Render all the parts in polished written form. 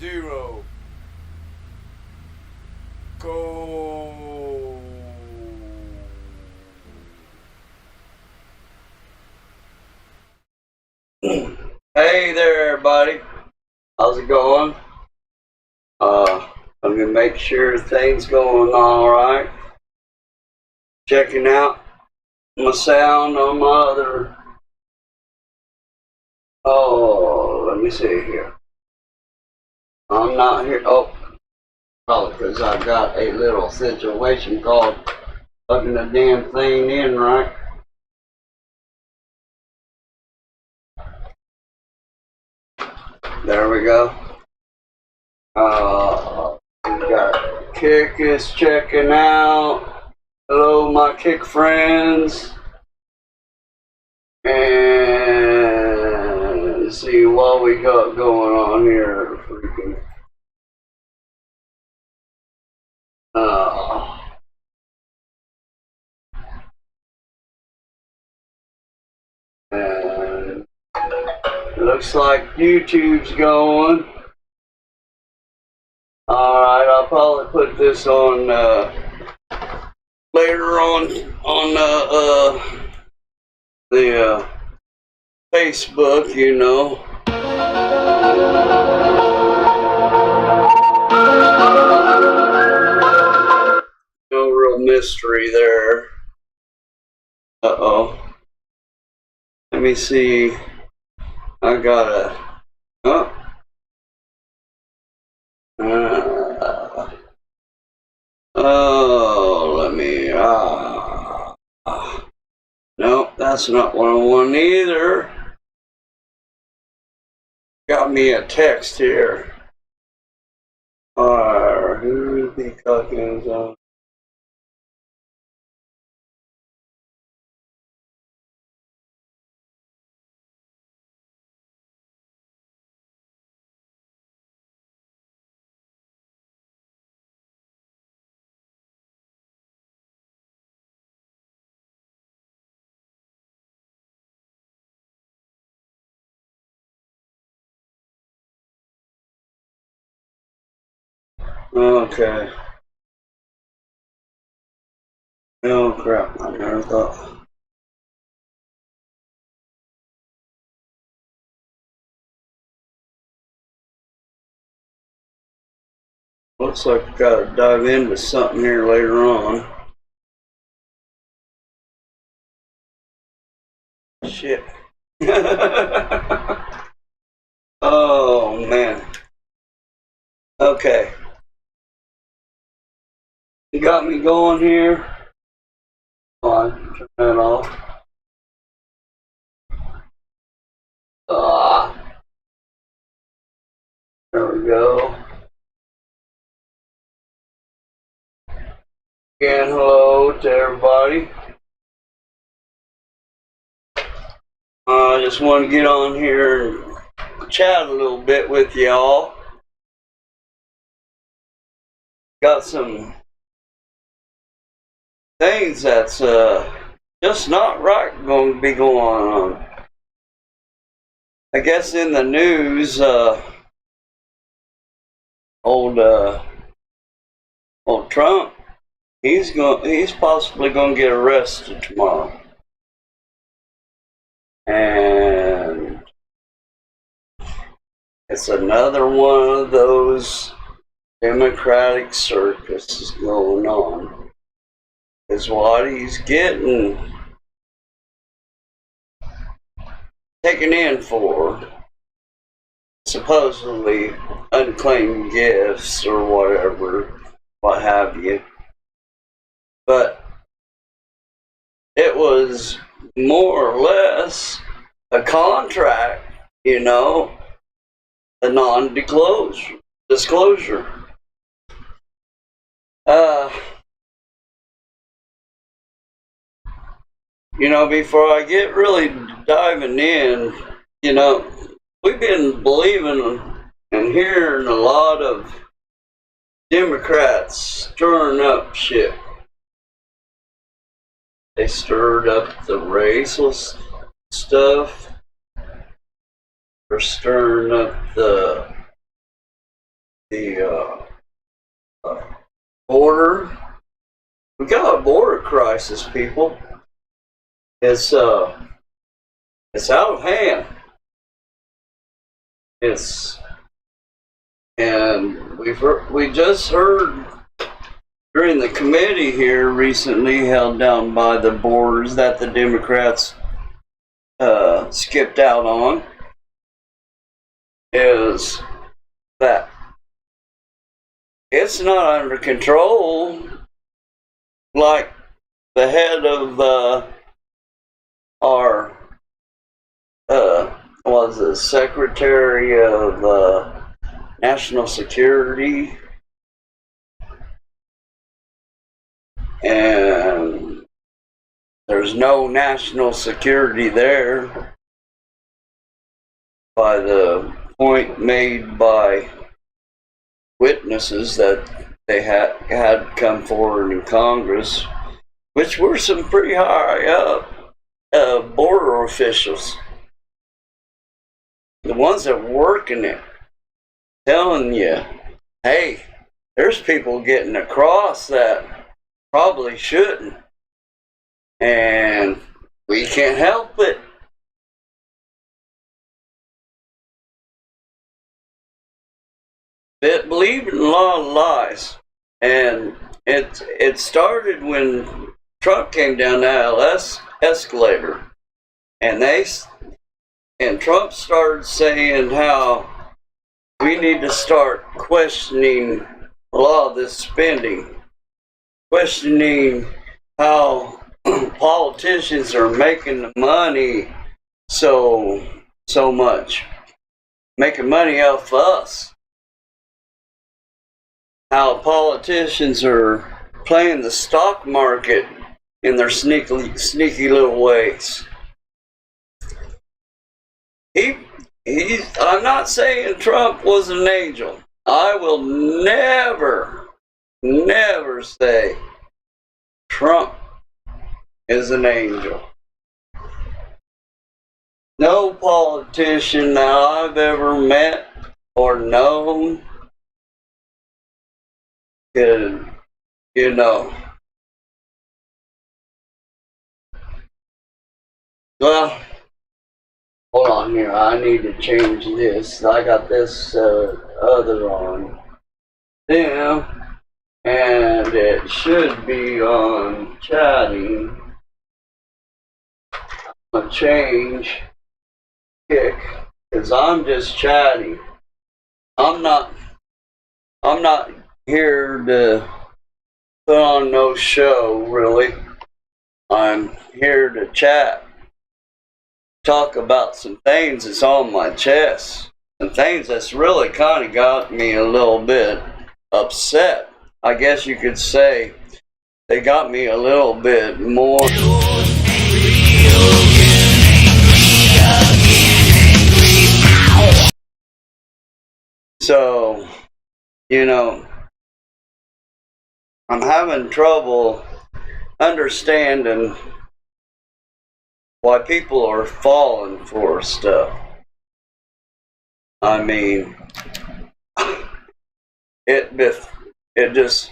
0. Go. Hey there, everybody. How's it going? Let me make sure things going all right. Checking out my sound on my other. Oh, let me see here. I'm not here. Oh, probably because I've got a little situation called plugging the damn thing in, right? There we go. We got Kick is checking out. Hello, my Kick friends. And let's see what we got going on here. Freaking. And it looks like YouTube's going. Alright, I'll probably put this on later on the Facebook, you know. No real mystery there. Uh-oh. Let me see. I gotta. Oh. Let me. Nope, that's not what I want either. Got me a text here. Who be talking on? Okay. Oh crap, I never thought. Looks like I gotta dive into something here later on. Shit. Oh man. Okay. You got me going here. On, turn that off. There we go. Again, hello to everybody. I just want to get on here and chat a little bit with y'all. Got some things that's just not right going to be going on. I guess in the news, old Trump, he's possibly going to get arrested tomorrow. And it's another one of those Democratic circuses going on. Is what he's getting taken in for supposedly unclaimed gifts or whatever, what have you. But it was more or less a contract, you know, a non-disclosure. You know, before I get really diving in, you know, we've been believing and hearing a lot of Democrats stirring up shit. They stirred up the racial stuff. They're stirring up the the border. We got a border crisis, people. It's out of hand. And we just heard during the committee here recently held down by the borders that the Democrats skipped out on, is that it's not under control like the head of our was the Secretary of National Security, and there's no national security there by the point made by witnesses that they had come forward in Congress, which were some pretty high up border officials, the ones that work in it, telling you, hey, there's people getting across that probably shouldn't, and we can't help it. It believed in a lot of lies, and it started when Trump came down the escalator, and Trump started saying how we need to start questioning a lot of this spending, questioning how politicians are making the money so much, making money off us. How politicians are playing the stock market in their sneaky little ways. I'm not saying Trump was an angel. I will never say Trump is an angel. No politician that I've ever met or known could, well, hold on here. I need to change this. I got this other on them, and it should be on chatting. I'm gonna change kick because I'm just chatting. I'm not here to put on no show, really. I'm here to chat, talk about some things that's on my chest, some things that's really kind of got me a little bit upset. I guess you could say they got me a little bit more. So, I'm having trouble understanding why people are falling for stuff. I mean, it just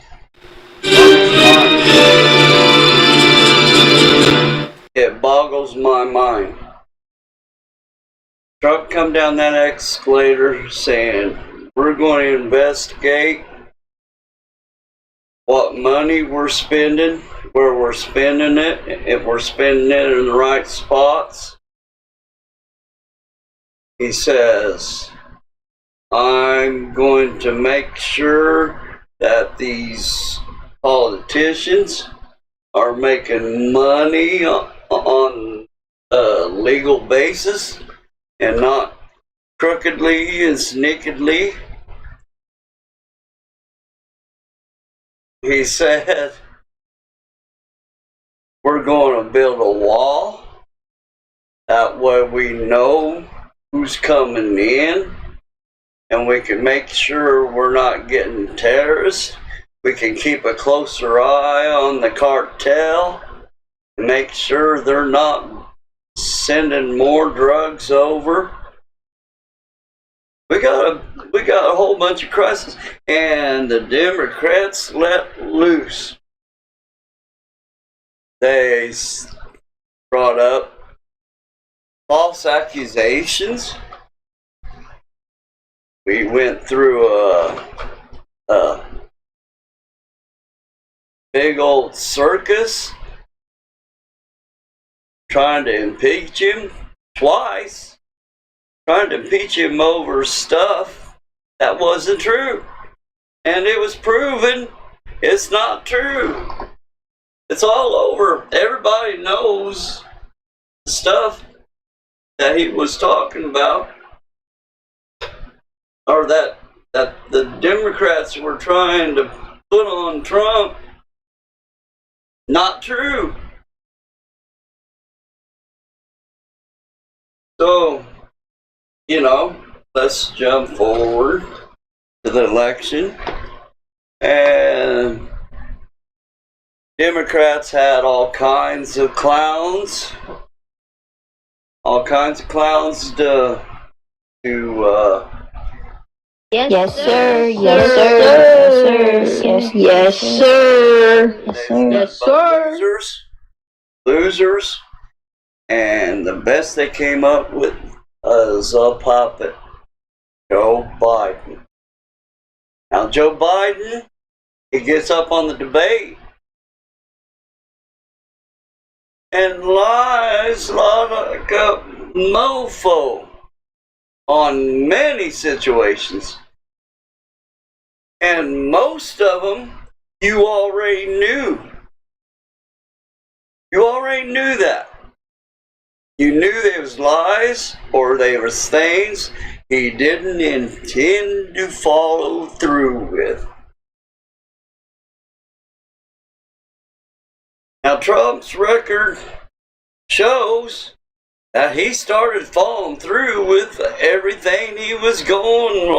it boggles my mind. Trump come down that escalator saying we're going to investigate what money we're spending, where we're spending it, if we're spending it in the right spots. He says, I'm going to make sure that these politicians are making money on a legal basis and not crookedly and sneakily. He said, we're going to build a wall. That way we know who's coming in, and we can make sure we're not getting terrorists. We can keep a closer eye on the cartel and make sure they're not sending more drugs over. we got a whole bunch of crises, and the Democrats let loose. They brought up false accusations. We went through a big old circus trying to impeach him twice, trying to impeach him over stuff that wasn't true. And it was proven it's not true. It's all over. Everybody knows the stuff that he was talking about, or that the Democrats were trying to put on Trump. Not true. So, let's jump forward to the election. And Democrats had all kinds of clowns. All kinds of clowns to Yes, sir. Yes, sir. Yes, sir. Yes, sir. Yes, sir. Losers. And the best they came up with was a puppet, Joe Biden. Now, Joe Biden, he gets up on the debate and lies like a mofo on many situations. And most of them you already knew. You already knew that. You knew they was lies or they was things he didn't intend to follow through with. Now, Trump's record shows that he started following through with everything he was going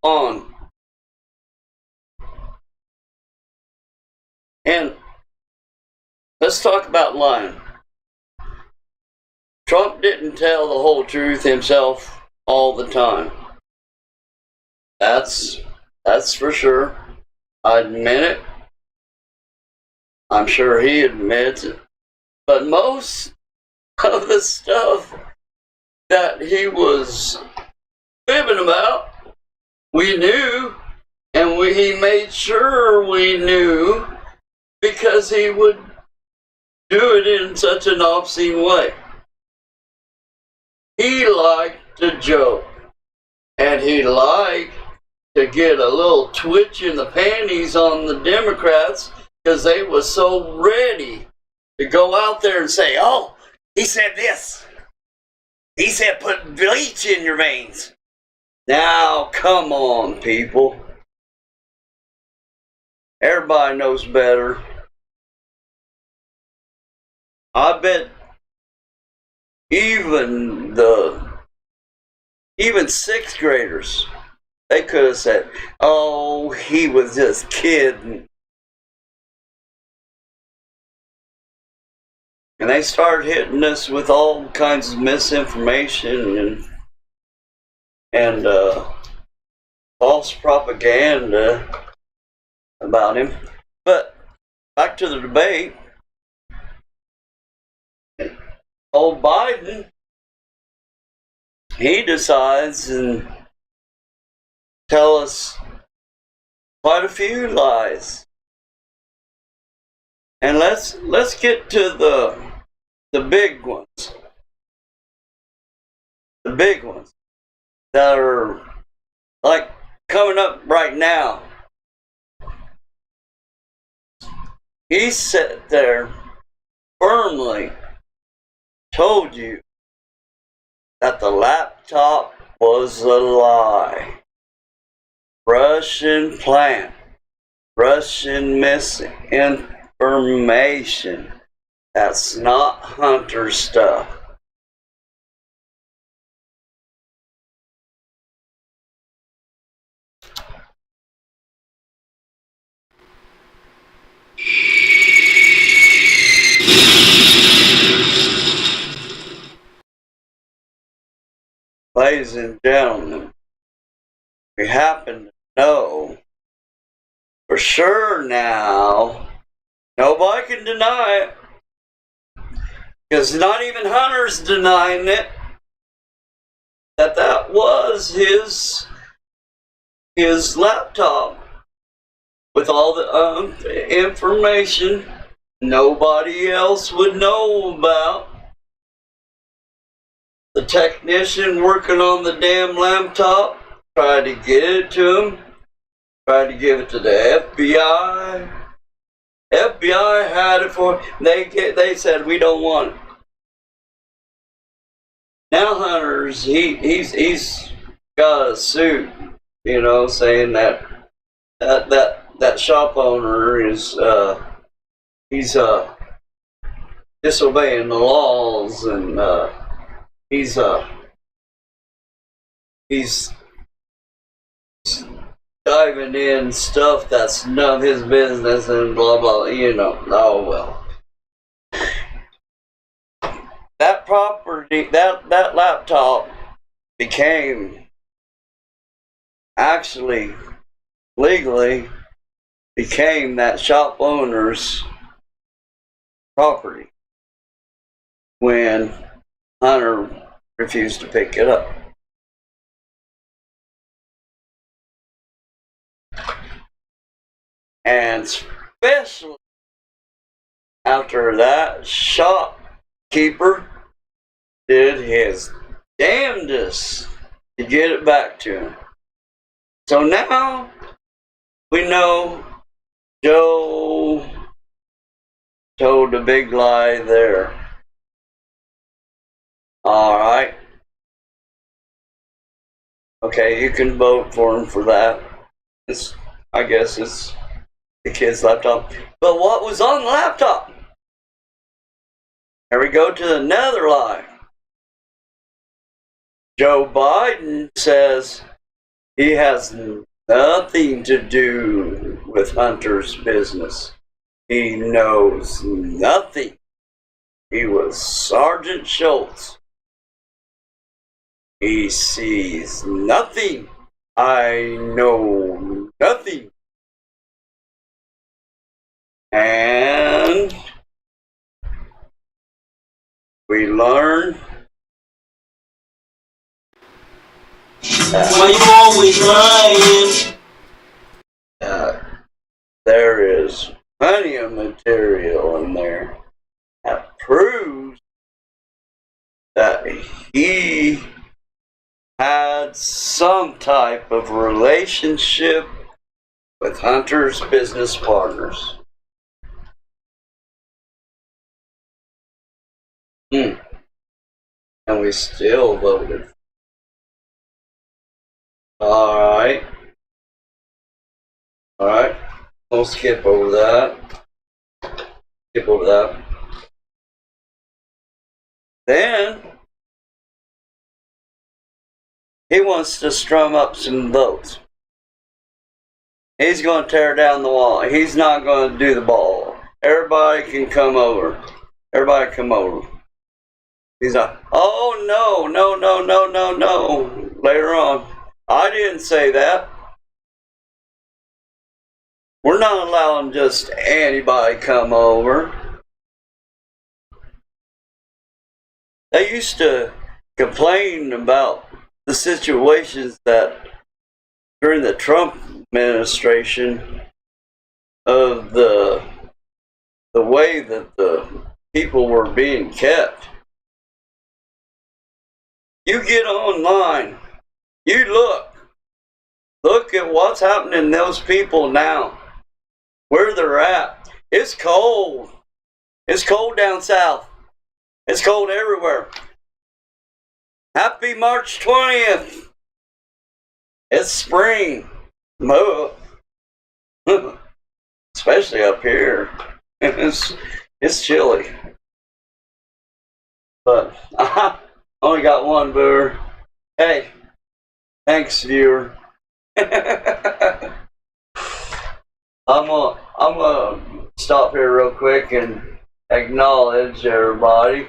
on. And let's talk about lying. Trump didn't tell the whole truth himself all the time. That's for sure. I admit it. I'm sure he admits it. But most of the stuff that he was fibbing about, we knew, and he made sure we knew, because he would do it in such an obscene way. He liked to joke, and he liked to get a little twitch in the panties on the Democrats, because they were so ready to go out there and say, oh, he said this. He said put bleach in your veins. Now, come on, people. Everybody knows better. I bet even sixth graders, they could have said, oh, he was just kidding. And they started hitting us with all kinds of misinformation and false propaganda about him. But back to the debate. Old Biden, he decides and tell us quite a few lies. And let's get to the big ones. The big ones that are like coming up right now. He sat there firmly told you that the laptop was a lie. Russian plant. Russian misinformation. That's not Hunter stuff. Ladies and gentlemen, we happen to know for sure now, nobody can deny it, because not even Hunter's denying it, that was his laptop with all the information nobody else would know about. The technician working on the damn laptop tried to get it to him, tried to give it to the FBI. FBI had it for him. They said, we don't want it. Now Hunter's he's got a suit, you know, saying that shop owner is he's disobeying the laws, and he's diving in stuff that's none of his business, and blah blah, you know. Oh well. That property, that laptop became, actually legally became that shop owner's property when Hunter refused to pick it up. And especially after that shopkeeper did his damnedest to get it back to him. So now we know Joe told a big lie there. Alright. Okay, you can vote for him for that. I guess it's the kid's laptop. But what was on the laptop? Here we go to another lie. Joe Biden says he has nothing to do with Hunter's business. He knows nothing. He was Sergeant Schultz. He sees nothing. I know nothing. And we learn why you always lying? There is plenty of material in there that proves that he had some type of relationship with Hunter's business partners. And we still voted. Alright. We'll skip over that. Then he wants to strum up some votes. He's going to tear down the wall. He's not going to do the ball. Everybody can come over. Everybody come over. He's like, oh no. Later on, I didn't say that. We're not allowing just anybody come over. They used to complain about the situations that during the Trump administration of the way that the people were being kept. You get online, you look at what's happening to those people now, where they're at. It's cold. It's cold down south. It's cold everywhere. Happy March 20th. It's spring. Especially up here. It's chilly. But I only got one viewer. Hey, thanks, viewer. I'm gonna stop here real quick and acknowledge everybody.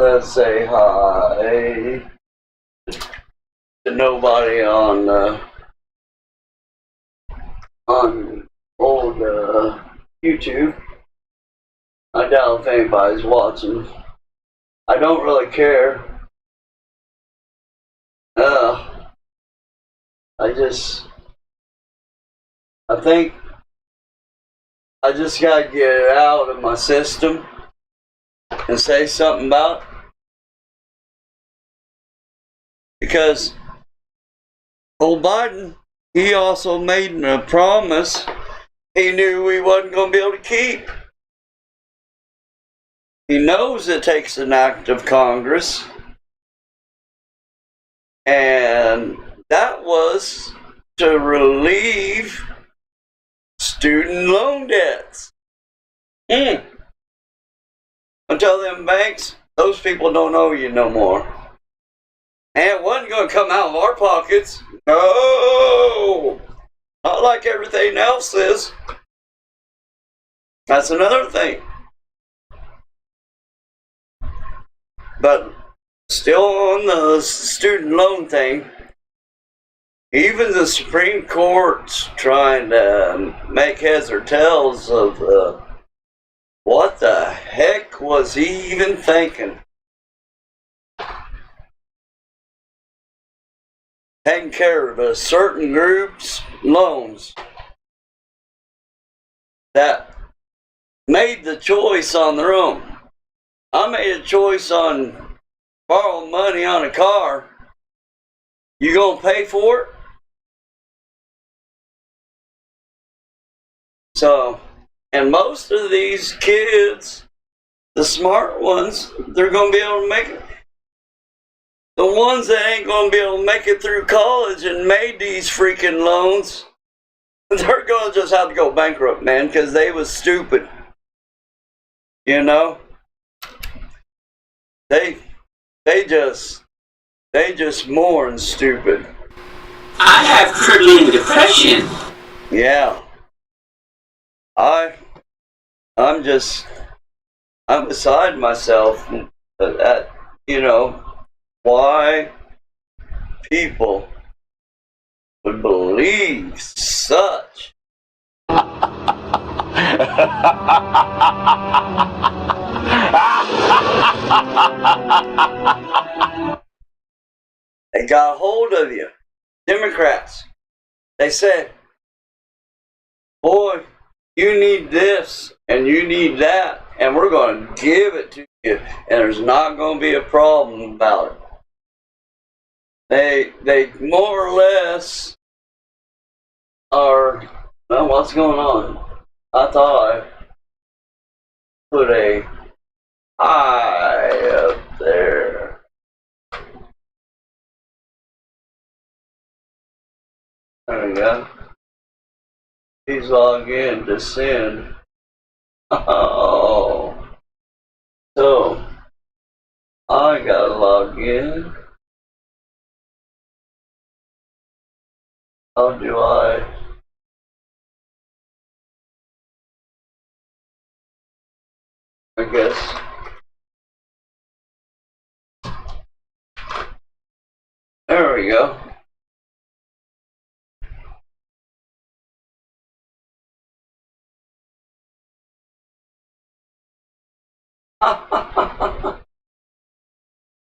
let's say hi to nobody on old YouTube. I doubt if anybody's watching. I don't really care. I think I just gotta get it out of my system and say something about it. Because old Biden, he also made a promise he knew he wasn't going to be able to keep. He knows it takes an act of Congress, and that was to relieve student loan debts. I tell them banks, those people don't owe you no more. And it wasn't going to come out of our pockets. No! Not like everything else is. That's another thing. But still on the student loan thing, even the Supreme Court's trying to make heads or tails of what the heck was he even thinking? Taking care of a certain group's loans that made the choice on their own. I made a choice on borrowing money on a car. You gonna pay for it? So, and most of these kids, the smart ones, they're gonna be able to make it. The ones that ain't gonna be able to make it through college and made these freaking loans, they're gonna just have to go bankrupt, man, because they was stupid. You know? They just more than stupid. I have crippling depression. Yeah. I'm beside myself at, you know, why people would believe such. They got a hold of you, Democrats. They said, boy, you need this and you need that, and we're going to give it to you, and there's not going to be a problem about it. They more or less are, well, what's going on? I thought I put a eye up there. There we go. Please log in to send. Oh. So, I gotta log in. How do I guess. There we go.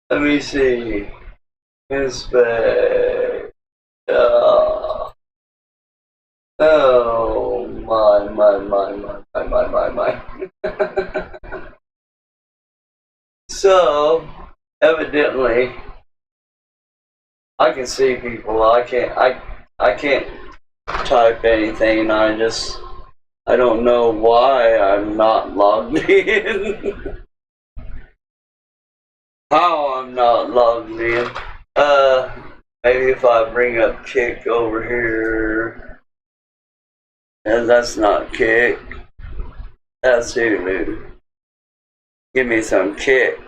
Let me see. Inspect. Oh my. So, evidently, I can see people. I can't type anything. I don't know why I'm not logged in. How I'm not logged in. Maybe if I bring up Kick over here. And that's not Kick. That's Hulu. Give me some Kick.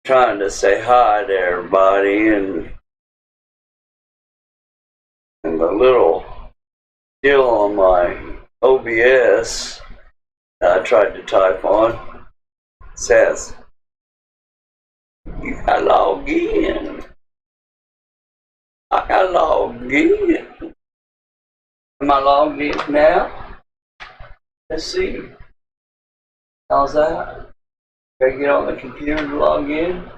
Trying to say hi to everybody, and the little deal on my OBS that I tried to type on says You gotta log in. I gotta log in. Am I logged in now? Let's see. How's that? Gotta get on the computer to log in.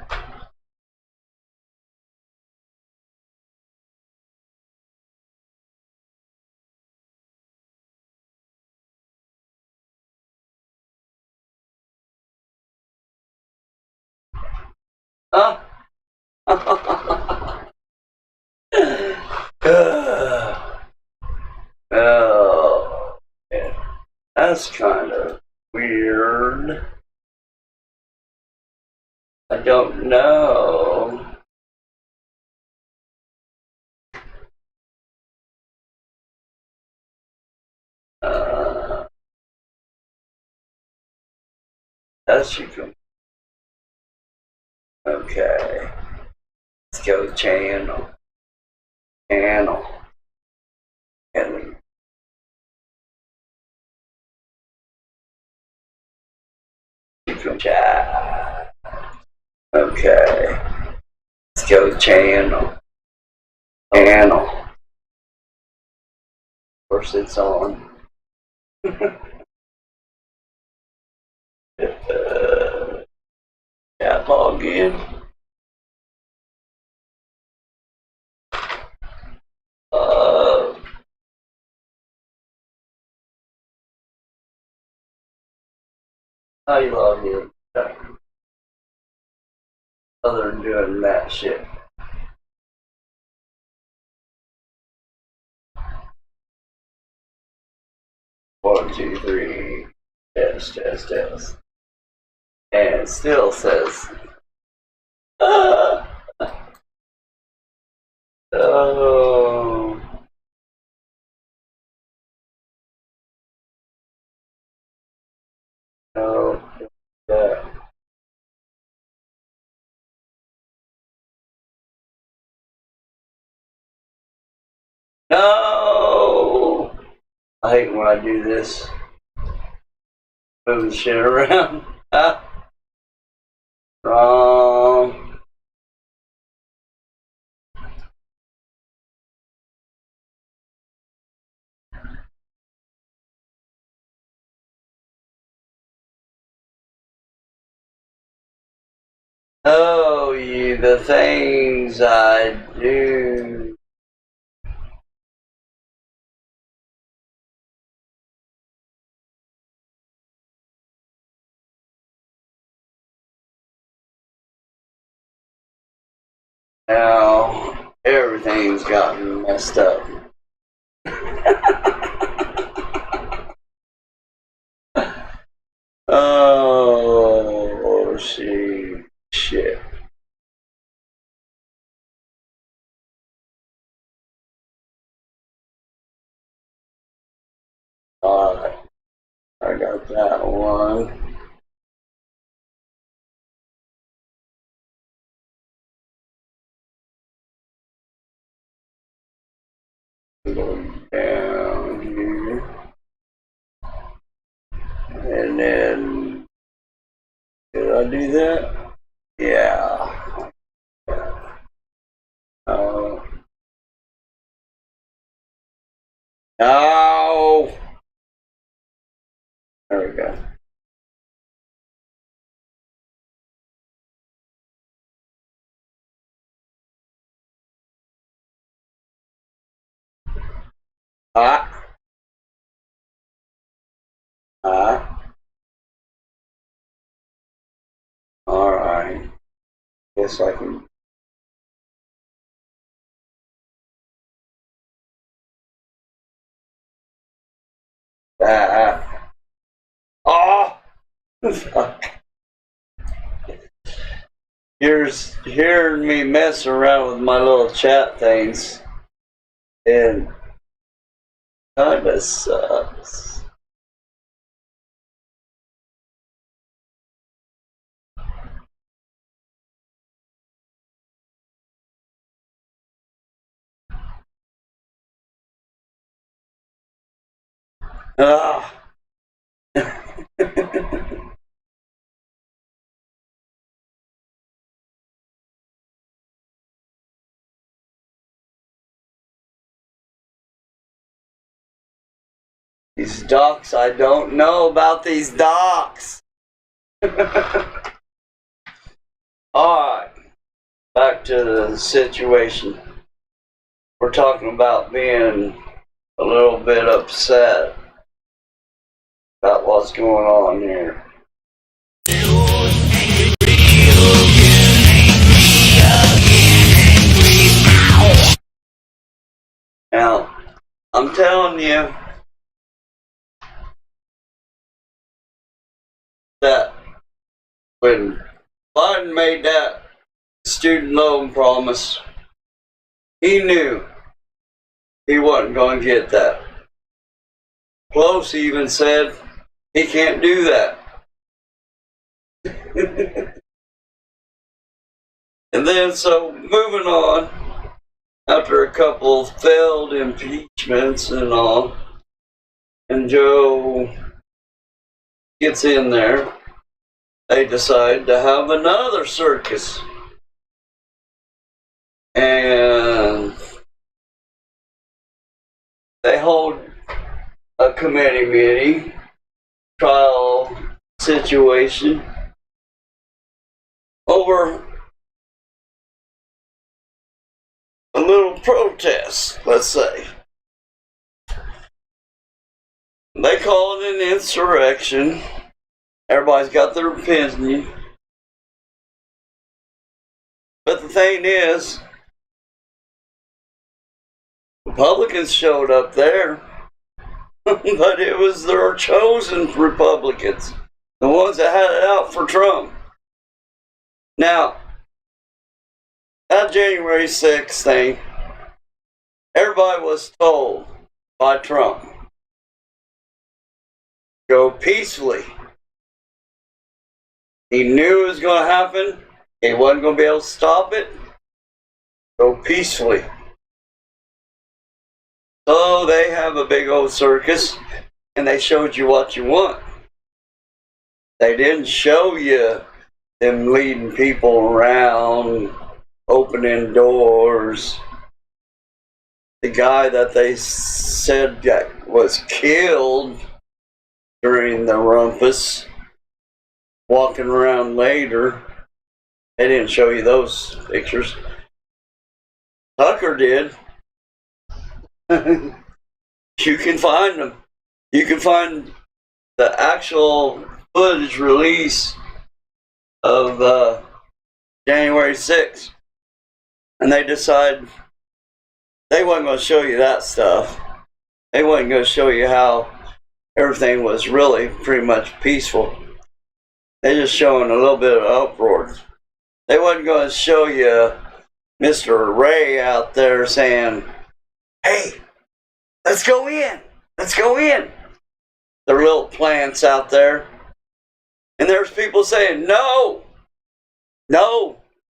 Huh? Oh, yeah. That's kind of weird. I don't know. That's you can. Okay. Let's go channel. Channel. And you can chat. Okay. Let's go channel. Channel. Of course it's on. Chat login. How you log in? Other than doing that shit. One, two, three. Test, test, test. And it still says. Oh. No. Yeah. No. I hate when I do this. Moving shit around. Ah. Wrong. Oh, you, the things I do. Now, everything's gotten messed up. Oh, see, shit. Alright, I got that one. Go down here. And then, did I do that? Yeah. Oh. No! There we go. Ah. Ah. Alright. Guess I can. Ah. Oh! Fuck. Here's hearing me mess around with my little chat things. And kinda sucks. Ah. These docs, I don't know about these docs. Alright, back to the situation. We're talking about being a little bit upset about what's going on here. Now, I'm telling you that when Biden made that student loan promise, he knew he wasn't going to get that. Pelosi even said he can't do that. And then, so moving on, after a couple of failed impeachments and all, and Joe gets in there, they decide to have another circus. And they hold a committee meeting, trial situation, over a little protest, let's say. They call it an insurrection. Everybody's got their opinion. But the thing is, Republicans showed up there, but it was their chosen Republicans, the ones that had it out for Trump. Now, that January 6th thing, everybody was told by Trump, go peacefully. He knew it was going to happen. He wasn't going to be able to stop it. Go peacefully. So they have a big old circus, and they showed you what you want. They didn't show you them leading people around, opening doors. The guy that they said was killed during the rumpus, walking around later. They didn't show you those pictures. Tucker did. You can find them. You can find the actual footage release of January 6th. And they decided they wasn't going to show you that stuff. They wasn't going to show you how everything was really pretty much peaceful. They're just showing a little bit of uproar. They wasn't going to show you Mr. Ray out there saying, hey, let's go in. Let's go in. Their little plants out there. And there's people saying, no,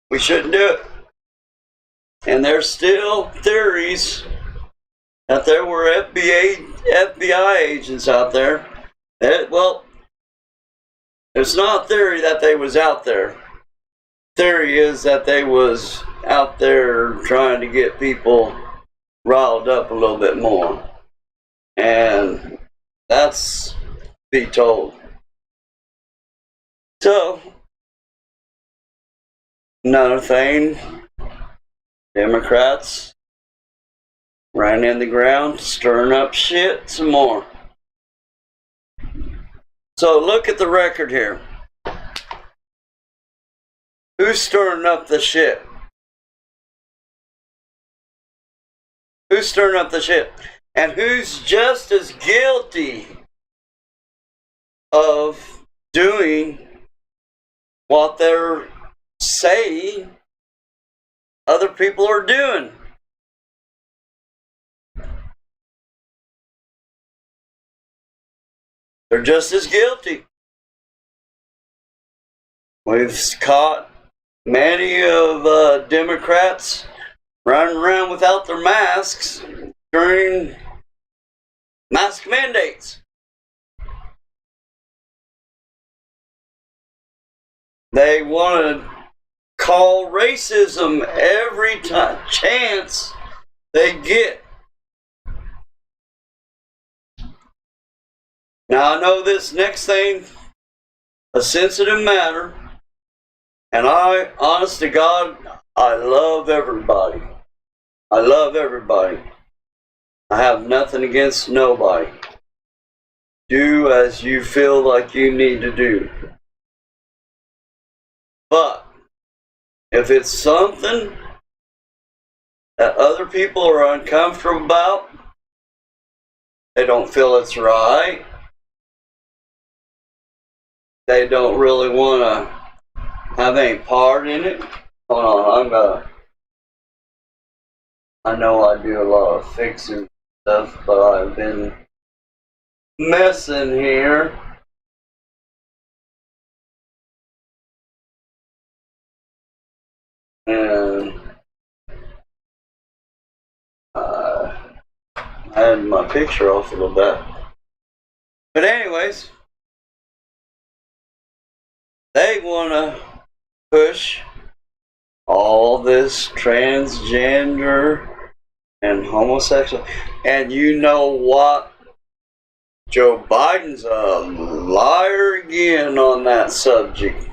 we shouldn't do it. And there's still theories that there were FBI agents out there. Well, it's not theory that they was out there. Theory is that they was out there trying to get people riled up a little bit more. And that's to be told. So, another thing, Democrats ran in the ground, stirring up shit some more. So look at the record here. Who's stirring up the shit? Who's stirring up the shit? And who's just as guilty of doing what they're saying other people are doing? They're just as guilty. We've caught many of Democrats running around without their masks during mask mandates. They want to call racism every chance they get. Now I know this next thing, a sensitive matter, and I, honest to God, I love everybody. I love everybody. I have nothing against nobody. Do as you feel like you need to do. But if it's something that other people are uncomfortable about, they don't feel it's right, they don't really want to have any part in it. Hold on, I know I do a lot of fixing stuff, but I've been messing here. And I had my picture off a little bit. But anyways, they want to push all this transgender and homosexual. And you know what? Joe Biden's a liar again on that subject.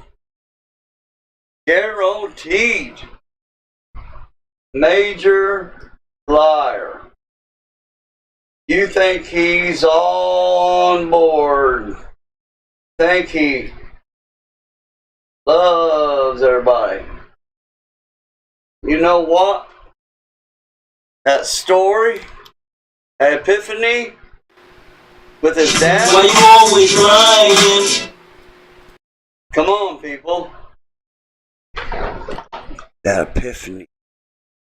Guaranteed. Major liar. You think he's on board? Think he loves everybody? You know what? That story, that epiphany with his dad. Why you always lying? Come on, people. That epiphany.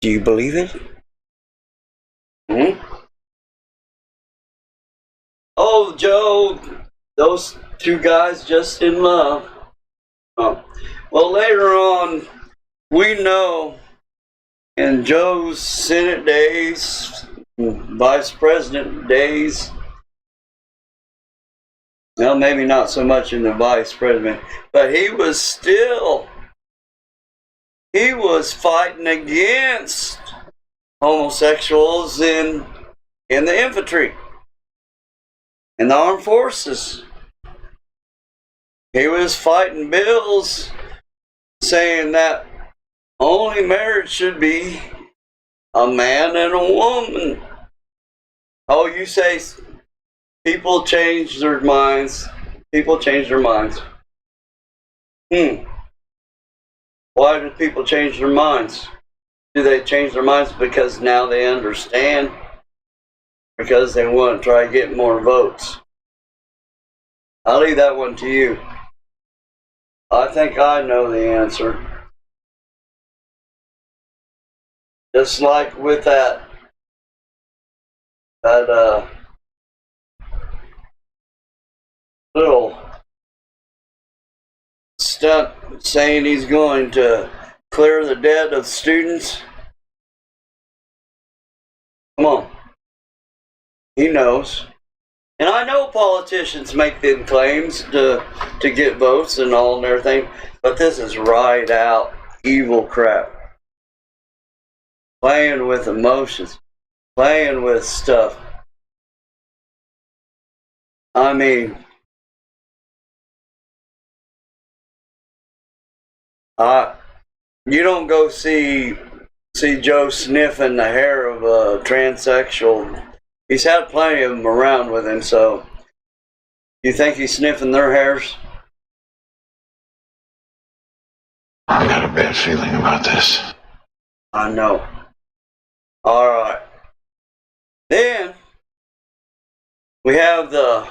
Do you believe it? Oh, Joe, those two guys just in love. Oh. Well, later on, we know in Joe's Senate days, Vice President days, well, maybe not so much in the Vice President, but he was fighting against homosexuals in the infantry, in the armed forces. He was fighting bills saying that only marriage should be a man and a woman. Oh, you say people change their minds. People change their minds. Why do people change their minds? Do they change their minds because now they understand? Because they want to try to get more votes? I'll leave that one to you. I think I know the answer. Just like with that little stunt saying he's going to clear the debt of students. Come on. He knows. And I know politicians make them claims to get votes and all and everything, but this is right out evil crap. Playing with emotions. Playing with stuff. I mean, you don't go see Joe sniffing the hair of a transsexual. He's had plenty of them around with him, so you think he's sniffing their hairs? I got a bad feeling about this. I know. Alright. Then we have the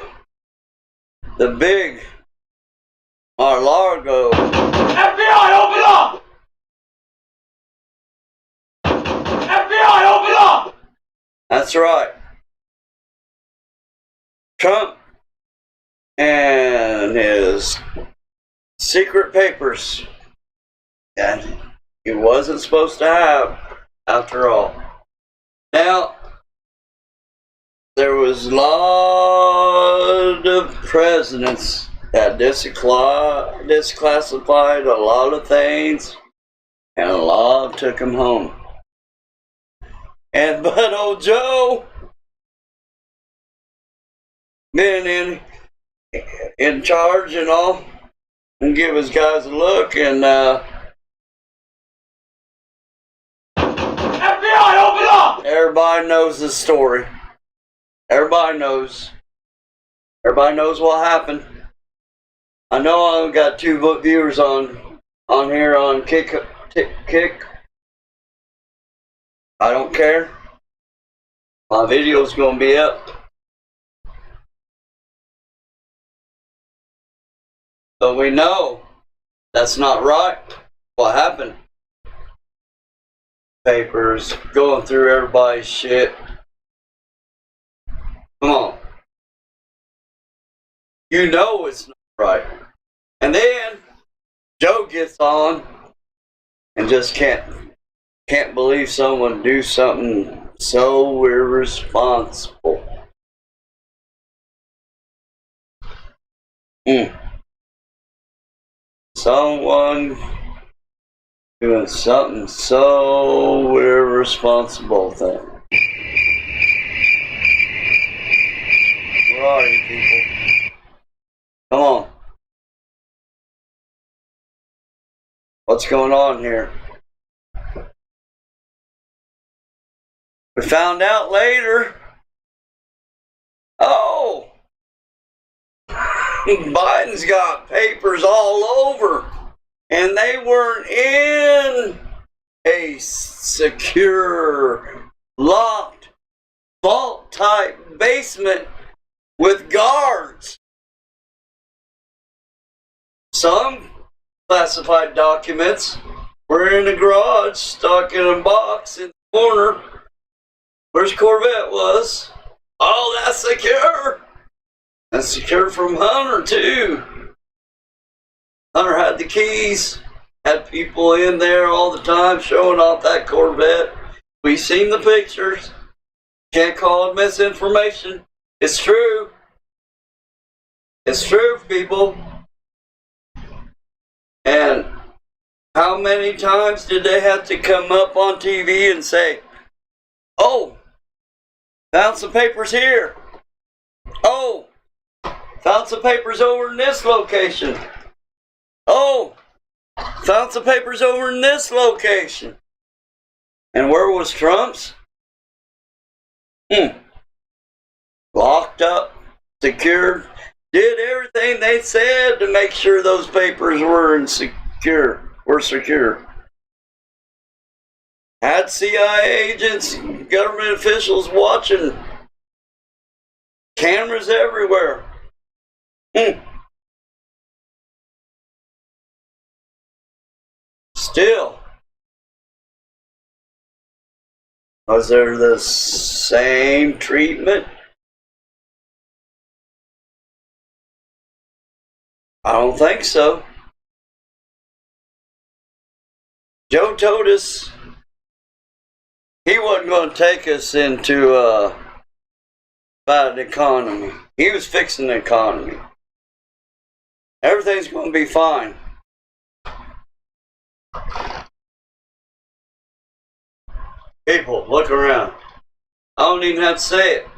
big Mar-a-Lago. FBI, open up! FBI, open up! That's right. Trump and his secret papers that he wasn't supposed to have after all. Now, there was a lot of presidents that disclassified a lot of things, and a lot took them home. But old Joe been in in charge and all, and give his guys a look, and FBI, open up! everybody knows the story. Everybody knows. Everybody knows what happened. I know I've got 2 viewers on here on Kick. I don't care. My video's gonna be up. But we know that's not right. What happened? Papers going through everybody's shit. Come on. You know it's not right. And then Joe gets on and just can't believe someone do something so irresponsible. Someone doing something so irresponsible thing. Where are you people? Come on. What's going on here? We found out later. Oh! Biden's got papers all over, and they weren't in a secure, locked, vault-type basement with guards. Some classified documents were in the garage, stuck in a box in the corner where his Corvette was. Oh, that's secure. That's secure from Hunter, too. Hunter had the keys, had people in there all the time showing off that Corvette. We seen the pictures. Can't call it misinformation. It's true. It's true, people. And how many times did they have to come up on TV and say, oh, found some papers here. Oh, found some papers over in this location. Oh, found some papers over in this location. And where was Trump's? Locked up, secured, did everything they said to make sure those papers were secure. Had CIA agents, government officials watching. Cameras everywhere. Still, was there the same treatment? I don't think so. Joe told us he wasn't going to take us into a bad economy. He was fixing the economy. Everything's going to be fine. People, look around. I don't even have to say it.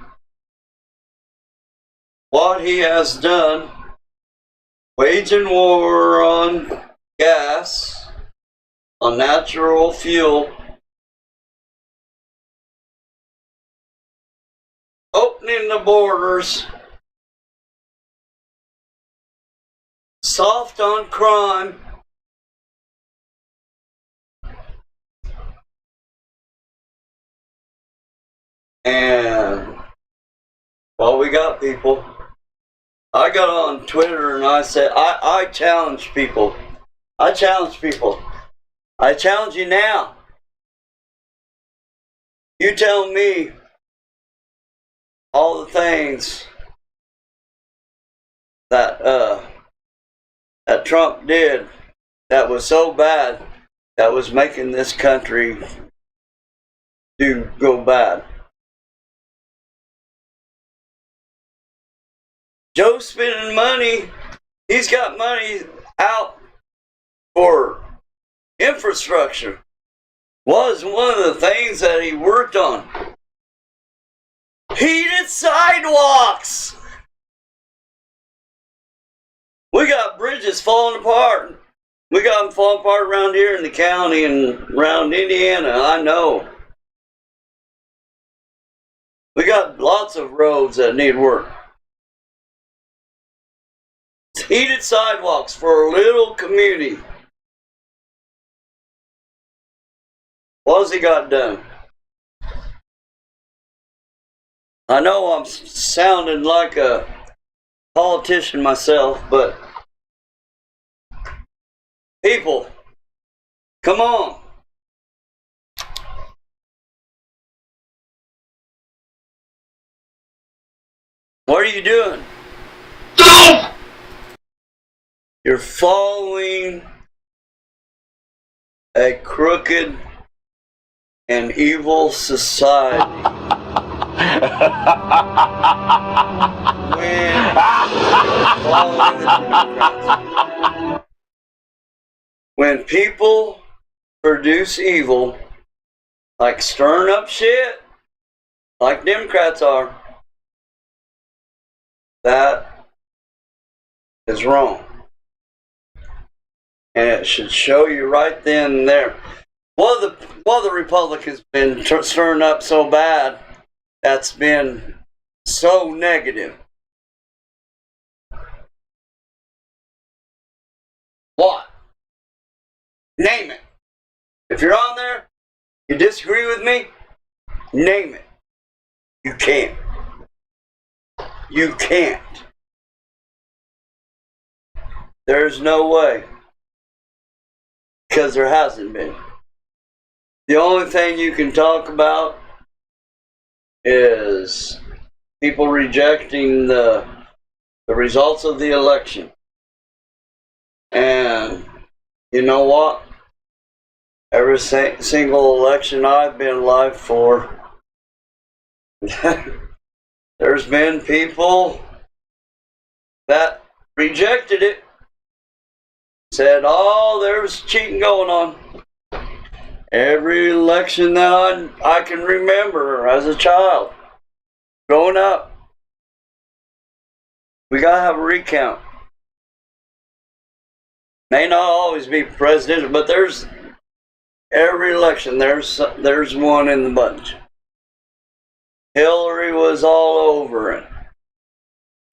What he has done, waging war on gas, on natural fuel, opening the borders, soft on crime, and well, we got people. I got on Twitter and I said, I challenge people. I challenge people. I challenge you now. You tell me all the things that that Trump did that was so bad, that was making this country go bad. Joe's spending money. He's got money out for infrastructure. Was one of the things that he worked on. Heated sidewalks. We got bridges falling apart. We got them falling apart around here in the county and around Indiana. I know. We got lots of roads that need work. Heated sidewalks for a little community. What's he got done? I know I'm sounding like a politician myself, but people, come on. What are you doing? You're following a crooked and evil society. When people produce evil, like stirring up shit, like Democrats are, that is wrong. And it should show you right then and there. Well, the Republicans been stirring up so bad, that's been so negative. What? Name it. If you're on there, you disagree with me, name it. You can't. You can't. There's no way. Because there hasn't been. The only thing you can talk about is people rejecting the results of the election. And you know what? Every single election I've been alive for, there's been people that rejected it. Said, oh, there was cheating going on. Every election that I can remember as a child, growing up, we gotta have a recount. May not always be presidential, but there's every election there's one in the bunch. Hillary was all over it.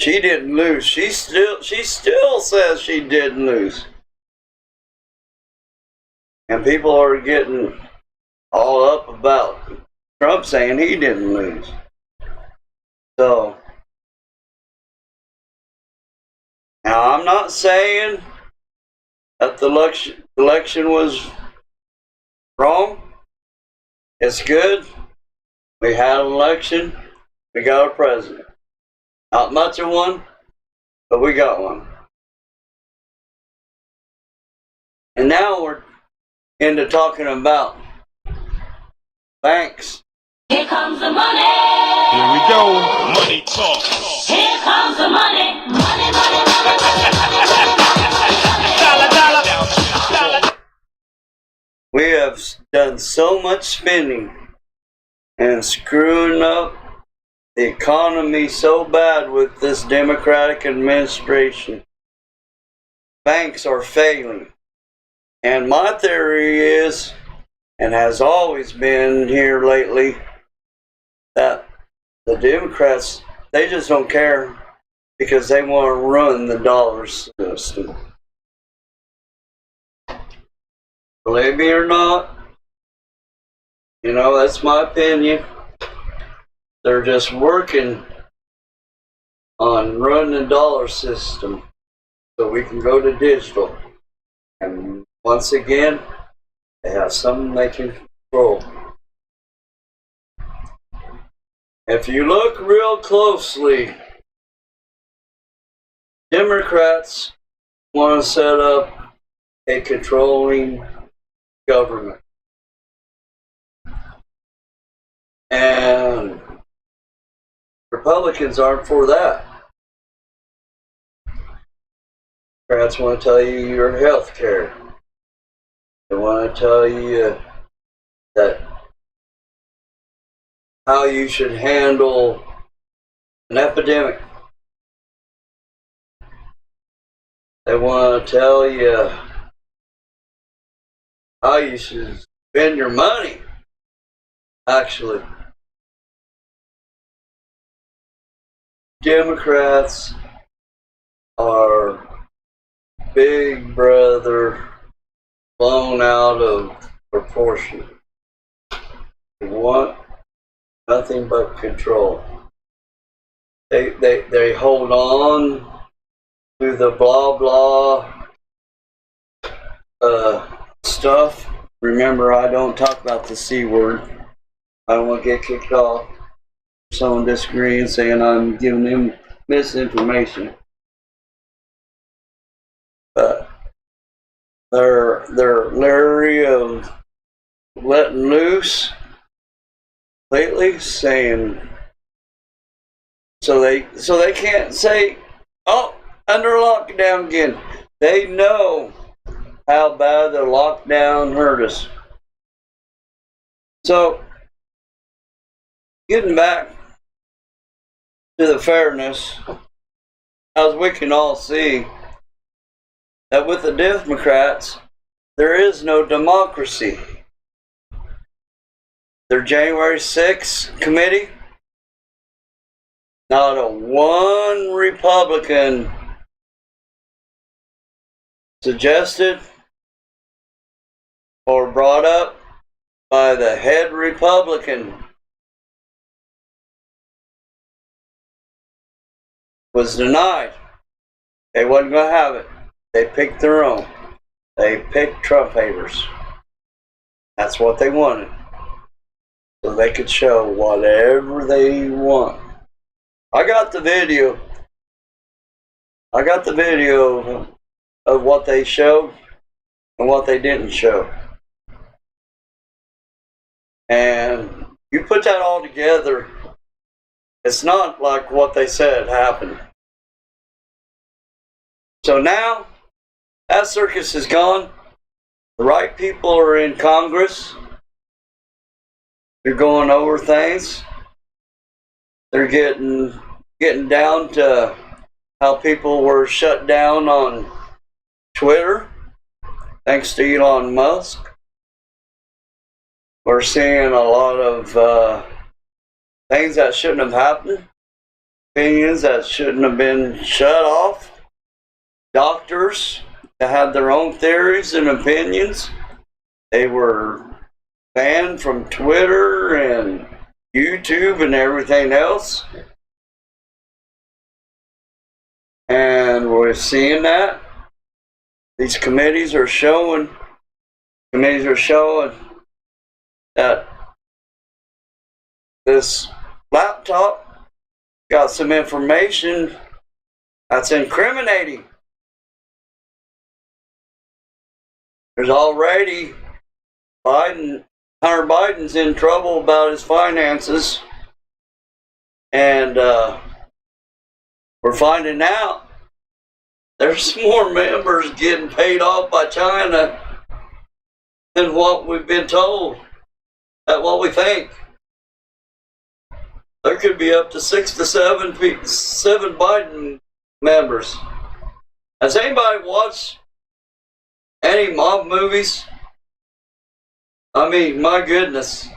She didn't lose. She still says she didn't lose. And people are getting all up about Trump saying he didn't lose. So, now I'm not saying that the election was wrong. It's good. We had an election. We got a president. Not much of one, but we got one. And now we're into talking about banks. Here comes the money. Here we go. Money talk. Here comes the money. Money, money, Dollar. We have done so much spending and screwing up the economy so bad with this Democratic administration. Banks are failing. And my theory is, and has always been here lately, that the Democrats, they just don't care because they want to run the dollar system. Believe me or not, you know, that's my opinion. They're just working on running the dollar system so we can go to digital. And once again, they have something they can control. If you look real closely, Democrats want to set up a controlling government. And Republicans aren't for that. Democrats want to tell you your health care. They want to tell you that how you should handle an epidemic. They want to tell you how you should spend your money. Actually, Democrats are big brother blown out of proportion. They want nothing but control. They hold on to the blah blah stuff. Remember, I don't talk about the C word. I don't want to get kicked off. Someone disagreeing, saying I'm giving them misinformation. But they're leery of letting loose lately, saying so they can't say, oh, under lockdown again. They know how bad the lockdown hurt us. So, getting back to the fairness, as we can all see, that with the Democrats, there is no democracy. Their January 6th committee, not a one Republican suggested or brought up by the head Republican was denied. They wasn't going to have it. They picked their own. They picked Trump haters. That's what they wanted. So they could show whatever they want. I got the video. I got the video of what they showed and what they didn't show. And you put that all together, it's not like what they said happened. So now, that circus is gone. The right people are in Congress. They're going over things. They're getting down to how people were shut down on Twitter, thanks to Elon Musk. We're seeing a lot of things that shouldn't have happened, opinions that shouldn't have been shut off, doctors that had their own theories and opinions. They were banned from Twitter and YouTube and everything else. And we're seeing that. These committees are showing that this laptop got some information that's incriminating. There's already Hunter Biden's in trouble about his finances, and we're finding out there's more members getting paid off by China than what we've been told, than what we think. There could be up to 6 to 7 Biden members. Has anybody watched any mob movies? I mean, my goodness.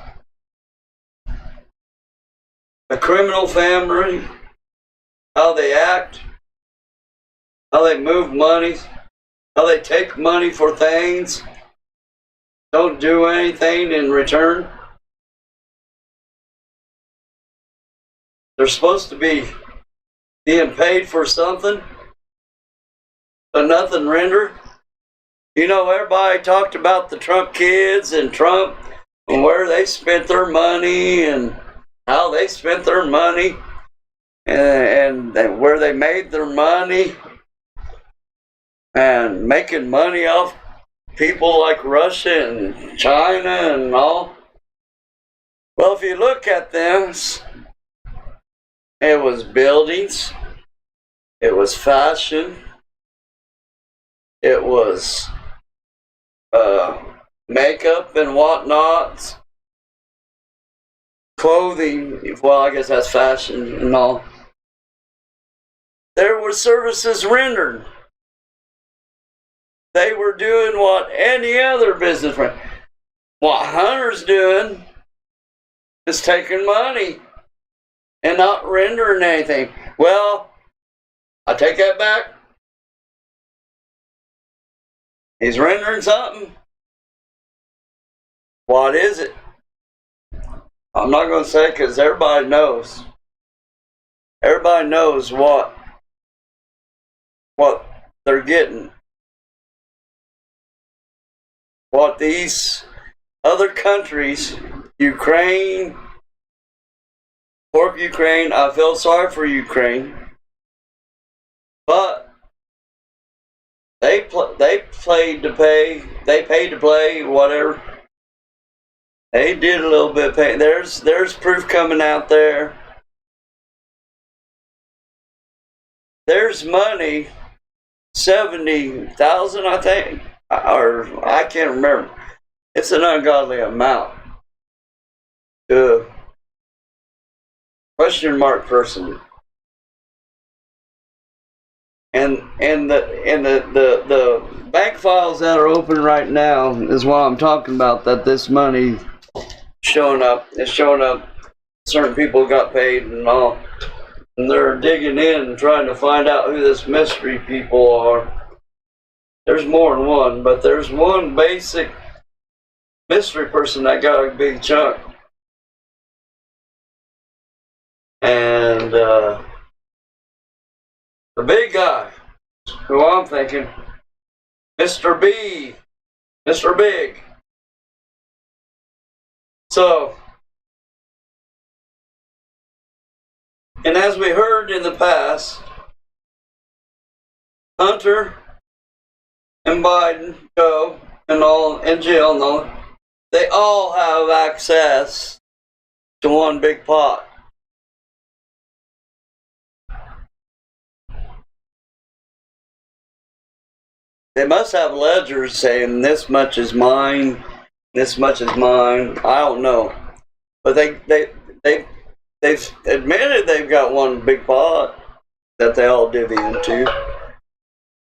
A criminal family, how they act, how they move money, how they take money for things, don't do anything in return. They're supposed to be being paid for something, but nothing rendered. You know, everybody talked about the Trump kids and Trump and where they spent their money and how they spent their money and where they made their money and making money off people like Russia and China and all. Well, if you look at them, it was buildings, it was fashion, it was makeup and whatnot, clothing, well, I guess that's fashion and all. There were services rendered. they were doing what any other businessman. What Hunter's doing is taking money and not rendering anything. Well, I take that back. He's rendering something. What is it? I'm not going to say because everybody knows. Everybody knows what they're getting. What these other countries, Ukraine, poor Ukraine, I feel sorry for Ukraine, but they paid to play, whatever. They did a little bit of pay. There's proof coming out there. There's money, 70,000, I think, or I can't remember. It's an ungodly amount to question mark person. And the bank files that are open right now is what I'm talking about. That this money showing up. It's showing up. Certain people got paid and all. And they're digging in and trying to find out who this mystery people are. There's more than one, but there's one basic mystery person that got a big chunk. And the big guy, who I'm thinking, Mr. B, Mr. Big. So, and as we heard in the past, Hunter and Biden, Joe, and Jill, and all, they all have access to one big pot. They must have ledgers saying this much is mine, this much is mine. I don't know, but they've admitted they've got one big pot that they all divvy into.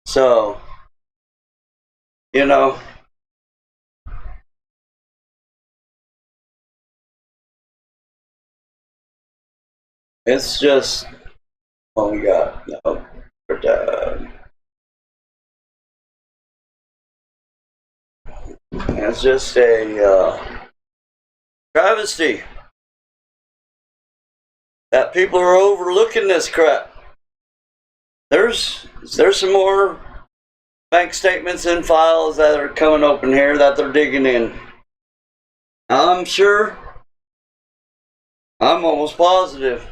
So, you know, it's just what we got. No, it's just a travesty that people are overlooking this crap. There's some more bank statements and files that are coming open here that they're digging in. I'm sure, I'm almost positive,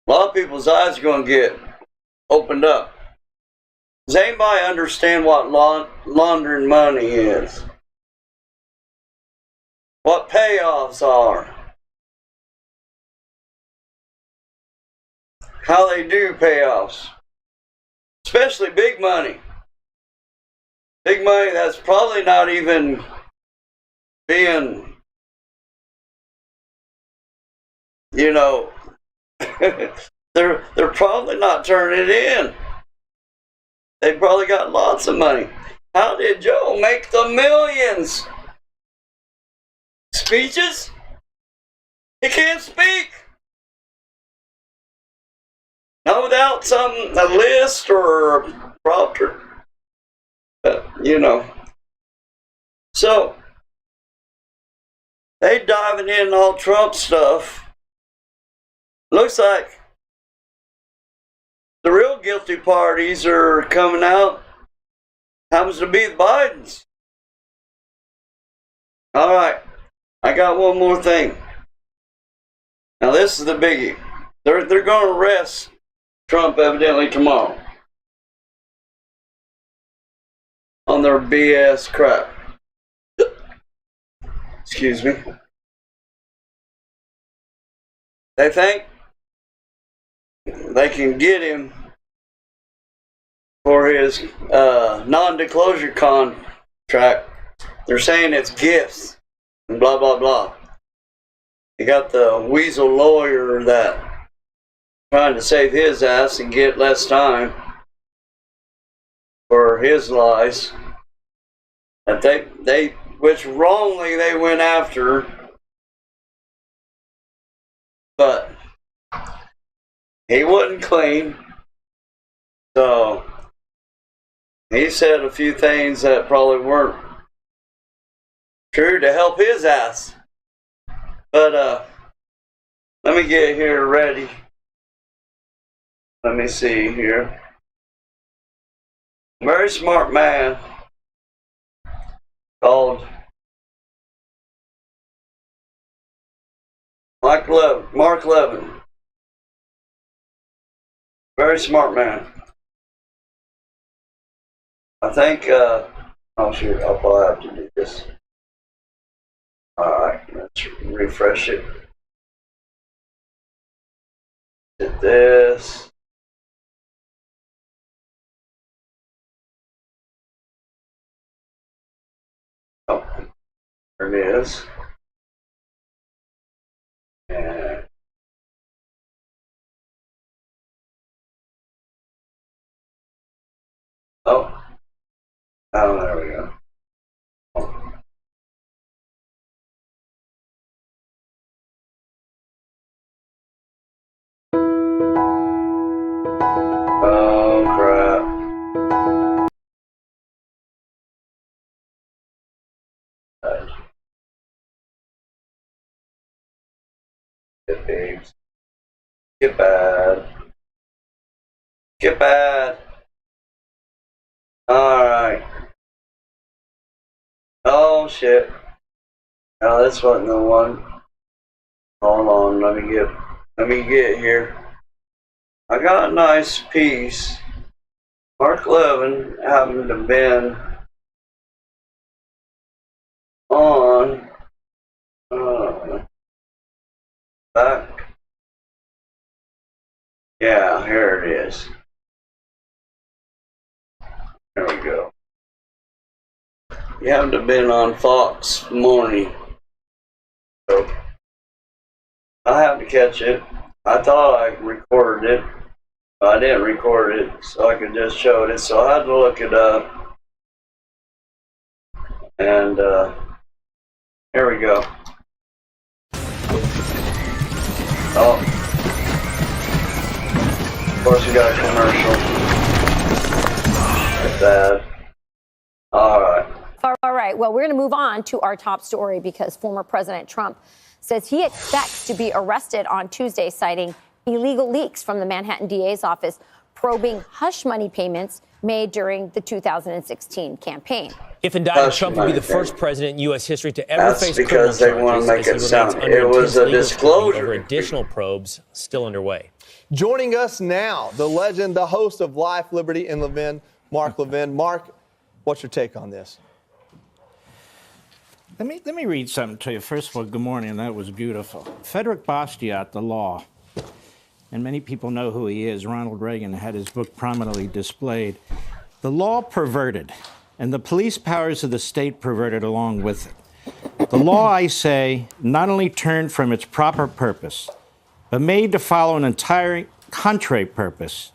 a lot of people's eyes are going to get opened up. Does anybody understand what laundering money is? What payoffs are? How they do payoffs? Especially big money. Big money that's probably not even being, you know, they're probably not turning it in. They probably got lots of money. How did Joe make the millions? Speeches? He can't speak. Not without a list or a prompter. But, you know. So, they diving in all Trump stuff. Looks like the real guilty parties are coming out. Happens to be the Bidens. Alright, I got one more thing. Now this is the biggie. They're going to arrest Trump evidently tomorrow on their BS crap. Excuse me. They think they can get him for his non-disclosure contract. They're saying it's gifts and blah blah blah. You got the weasel lawyer that trying to save his ass and get less time. for his lies that they which wrongly they went after, but he wasn't clean. So he said a few things that probably weren't true to help his ass. But let me get here ready. Let me see here. Very smart man called Mark Levin. Very smart man. I think, oh shoot, I'll probably have to do this. Alright, let's refresh it. Did this. Oh, there it is. And oh, there we go. Oh crap. Get babes. Get bad. Get bad. Alright. Oh shit. No, this wasn't the one. Hold on, let me get here. I got a nice piece. Mark Levin happened to been on back. Yeah, here it is. There we go. You happened to have been on Fox Morning. So I have to catch it. I thought I recorded it, but I didn't record it, so I could just show it. So I had to look it up. And here we go. Oh, of course we got a commercial. That's bad. All right. Well, we're going to move on to our top story because former President Trump says he expects to be arrested on Tuesday, citing illegal leaks from the Manhattan DA's office probing hush money payments made during the 2016 campaign. If indicted, Trump will be the first president in U.S. history to ever face criminal because they want to make it sound it was a disclosure. Additional probes still underway. Joining us now, the legend, the host of Life, Liberty, and Levin, Mark Levin. Mark, what's your take on this? Let me read something to you. First of all, good morning. That was beautiful. Frederick Bastiat, The Law, and many people know who he is. Ronald Reagan had his book prominently displayed. The law perverted, and the police powers of the state perverted along with it. The law, I say, not only turned from its proper purpose, but made to follow an entire contrary purpose.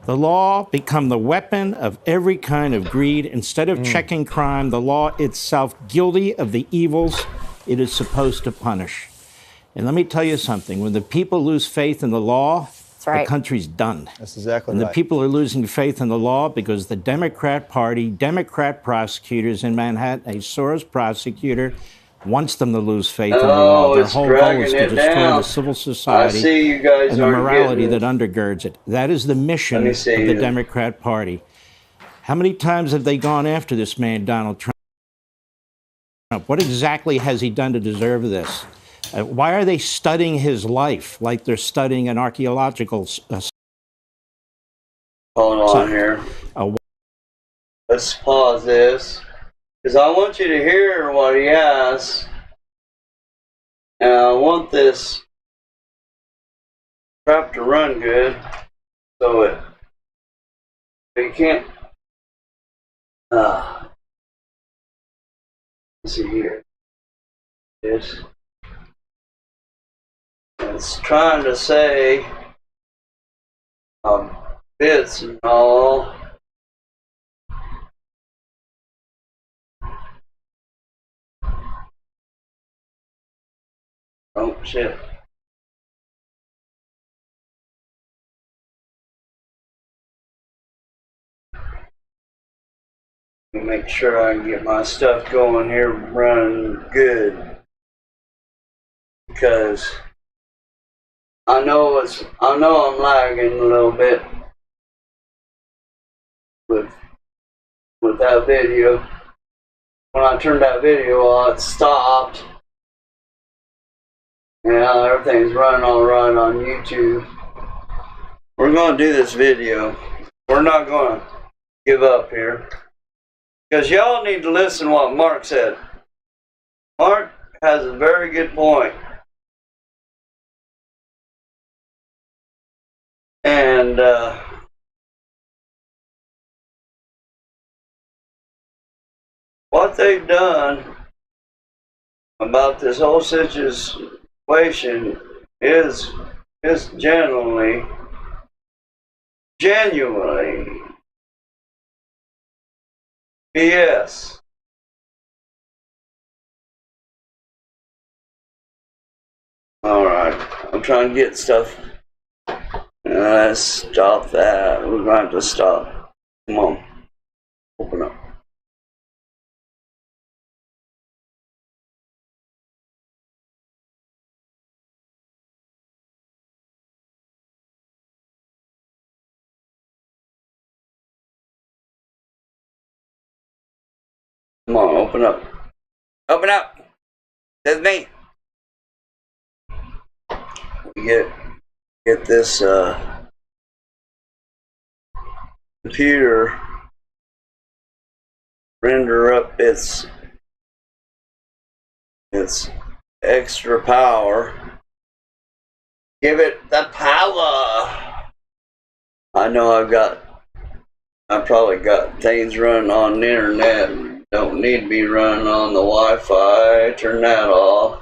The law become the weapon of every kind of greed. Instead of checking crime, the law itself guilty of the evils it is supposed to punish. And let me tell you something. When the people lose faith in the law, the country's done. That's exactly and right. The people are losing faith in the law because the Democrat Party, Democrat prosecutors in Manhattan, a Soros prosecutor, wants them to lose faith in the law. Their whole goal is to destroy the civil society and the morality that undergirds it. That is the mission of the Democrat Party. How many times have they gone after this man, Donald Trump? What exactly has he done to deserve this? Why are they studying his life like they're studying an archaeological Hold on here. Let's pause this, because I want you to hear what he has, and I want this crap to run good, so you can't. Let's see here. It's trying to say bits and all. Oh, shit. Let me make sure I can get my stuff going here running good. Because I know I'm lagging a little bit with that video. When I turned that video on, it stopped. Yeah, everything's running all right on YouTube. We're going to do this video. We're not going to give up here. Because y'all need to listen to what Mark said. Mark has a very good point. And what they've done about this whole situation is genuinely BS. Alright, I'm trying to get stuff. Let's stop that. We're going to have to stop. Come on. Open up. Come on, open up. Open up! That's me! Get this computer render up its extra power. Give it the power. I know I probably got things running on the internet. Don't need to be running on the Wi-Fi. Turn that off.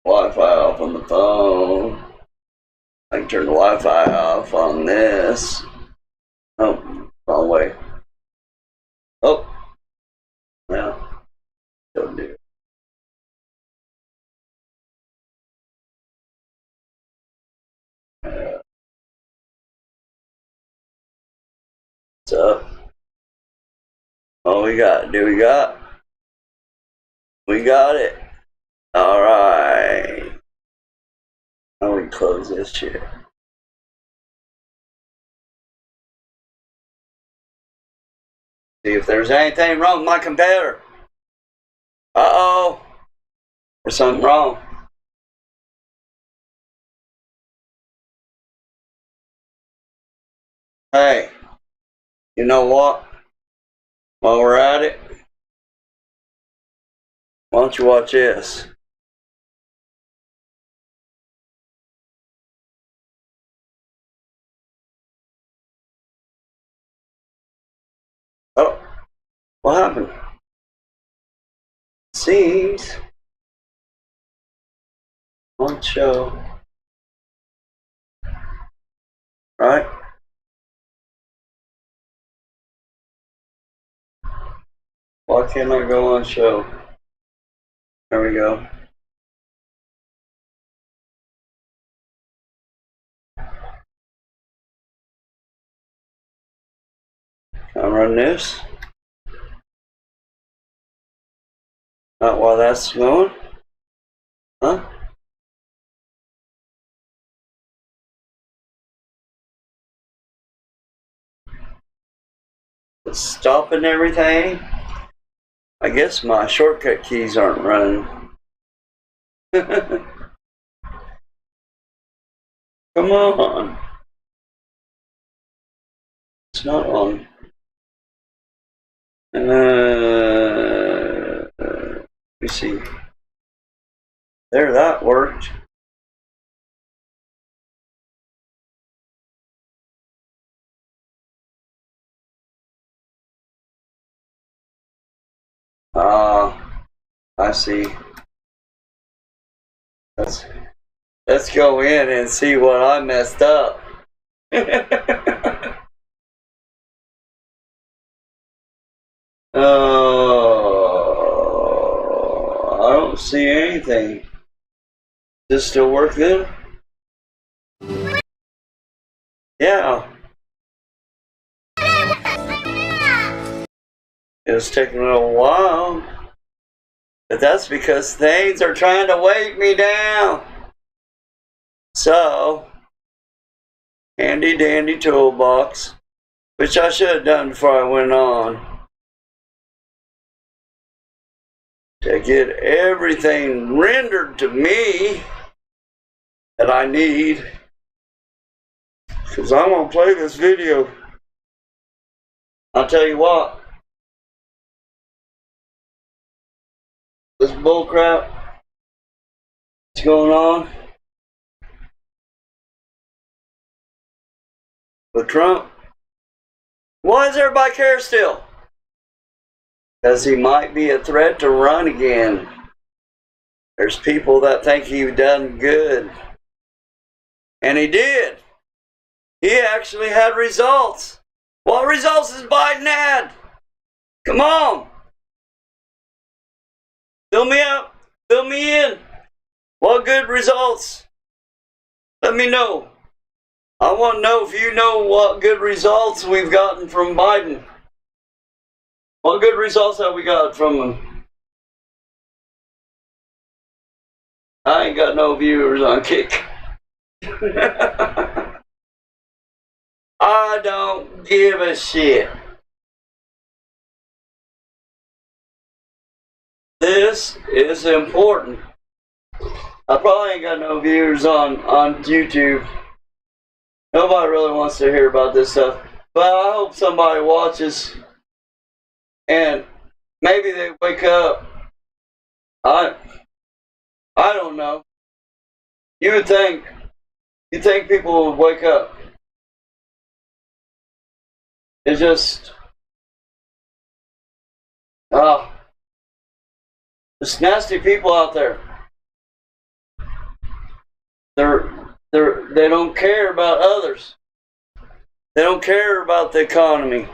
Wi-Fi off on the phone. I can turn the Wi-Fi off on this. Oh, wrong way. Oh, now, don't do it. What's up? Oh, we got it. All right. Now we close this shit. See if there's anything wrong with my computer. Uh-oh. There's something wrong. Hey, you know what? While we're at it, why don't you watch this? Oh, what happened? Scenes on show. Right? Why can't I go on show? There we go. Can I run this? Not while that's going? Huh? It's stopping everything. I guess my shortcut keys aren't running. Come on. It's not on. Let me see. There, that worked. I see. Let's go in and see what I messed up. Oh. don't see anything. Does this still work then? Yeah. It's taking a little while. But that's because things are trying to weight me down. So, handy dandy toolbox, which I should have done before I went on, to get everything rendered to me that I need, because I'm going to play this video. I'll tell you what, this bullcrap that's going on with Trump, why does everybody care still? Because he might be a threat to run again. There's people that think he done good. And he did. He actually had results. What results has Biden had? Come on. Fill me up. Fill me in. What good results? Let me know. I want to know if you know what good results we've gotten from Biden. What good results have we got from him? I ain't got no viewers on Kick. I don't give a shit. This is important. I probably ain't got no viewers on YouTube. Nobody really wants to hear about this stuff. But I hope somebody watches and maybe they wake up. I don't know. You think people would wake up. It's just there's nasty people out there. They don't care about others. They don't care about the economy.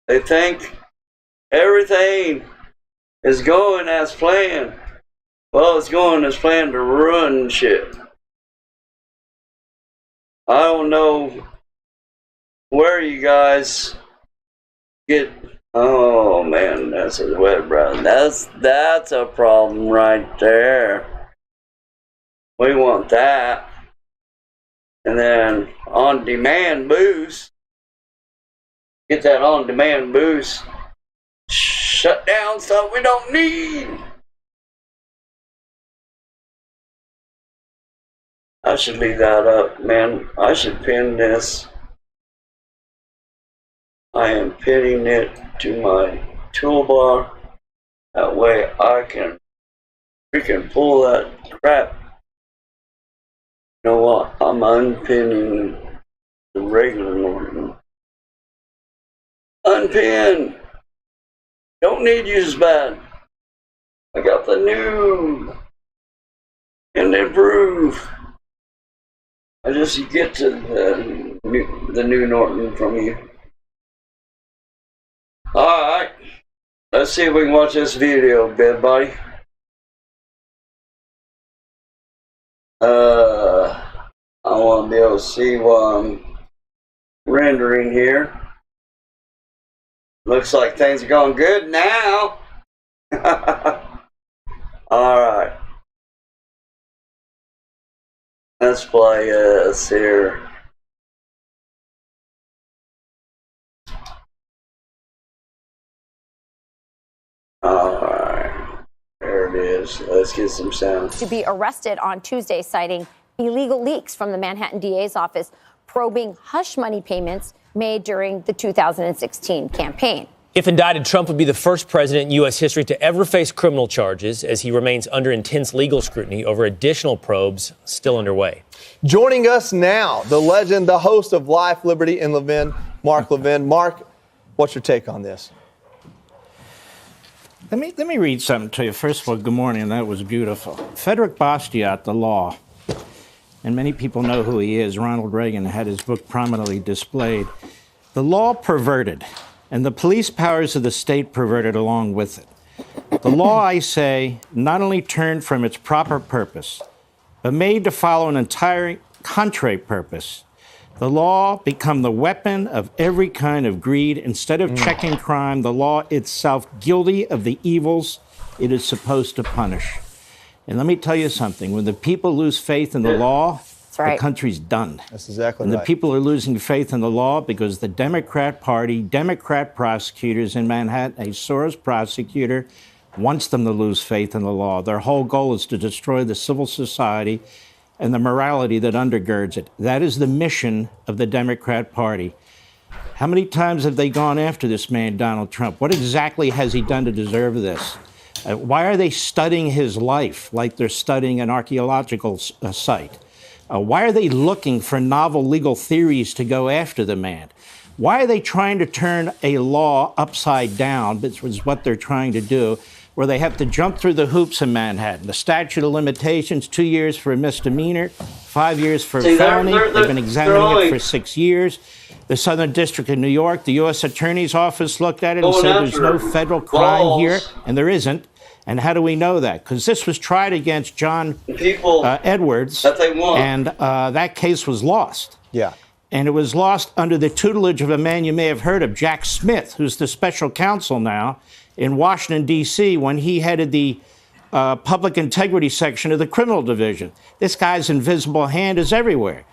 They think everything is going as planned. Well, it's going as planned to ruin shit. I don't know where you guys get. Oh man, that's a wet brown. That's a problem right there. We want that. And then on-demand boost. Get that on-demand boost. Shut down stuff we don't need. I should leave that up, man. I should pin this. I am pinning it to my toolbar. That way I can freaking pull that crap. You know what? I'm unpinning the regular Norton. Unpin. Don't need use bad. I got the new and improve. I just get to the new Norton from you. Alright. Let's see if we can watch this video, bed buddy. I want to be able to see what I'm rendering here. Looks like things are going good now. Alright. Let's play this here. Alright. There it is. Let's get some sound. To be arrested on Tuesday, citing illegal leaks from the Manhattan DA's office probing hush money payments made during the 2016 campaign. If indicted, Trump would be the first president in U.S. history to ever face criminal charges, as he remains under intense legal scrutiny over additional probes still underway. Joining us now, the legend, the host of Life, Liberty, and Levin, Mark Levin. Mark, what's your take on this? Let me read something to you. First of all, good morning. That was beautiful. Frederick Bastiat, The Law, and many people know who he is. Ronald Reagan had his book prominently displayed. The law perverted and the police powers of the state perverted along with it. The law, I say, not only turned from its proper purpose, but made to follow an entire contrary purpose. The law become the weapon of every kind of greed. Instead of checking crime, the law itself guilty of the evils it is supposed to punish. And let me tell you something. When the people lose faith in the law, the country's done. That's exactly right. And right. the people are losing faith in the law because the Democrat Party, Democrat prosecutors in Manhattan, a Soros prosecutor, wants them to lose faith in the law. Their whole goal is to destroy the civil society and the morality that undergirds it. That is the mission of the Democrat Party. How many times have they gone after this man, Donald Trump? What exactly has he done to deserve this? Why are they studying his life like they're studying an archaeological site? Why are they looking for novel legal theories to go after the man? Why are they trying to turn a law upside down, which is what they're trying to do, where they have to jump through the hoops in Manhattan? The statute of limitations, 2 years for a misdemeanor, 5 years for a felony. They've been examining it for 6 years. The Southern District of New York, the U.S. Attorney's Office looked at it and said there's no federal crime here, and there isn't. And how do we know that? Because this was tried against John Edwards, and that case was lost. Yeah. And it was lost under the tutelage of a man you may have heard of, Jack Smith, who's the special counsel now in Washington, D.C., when he headed the public integrity section of the criminal division. This guy's invisible hand is everywhere.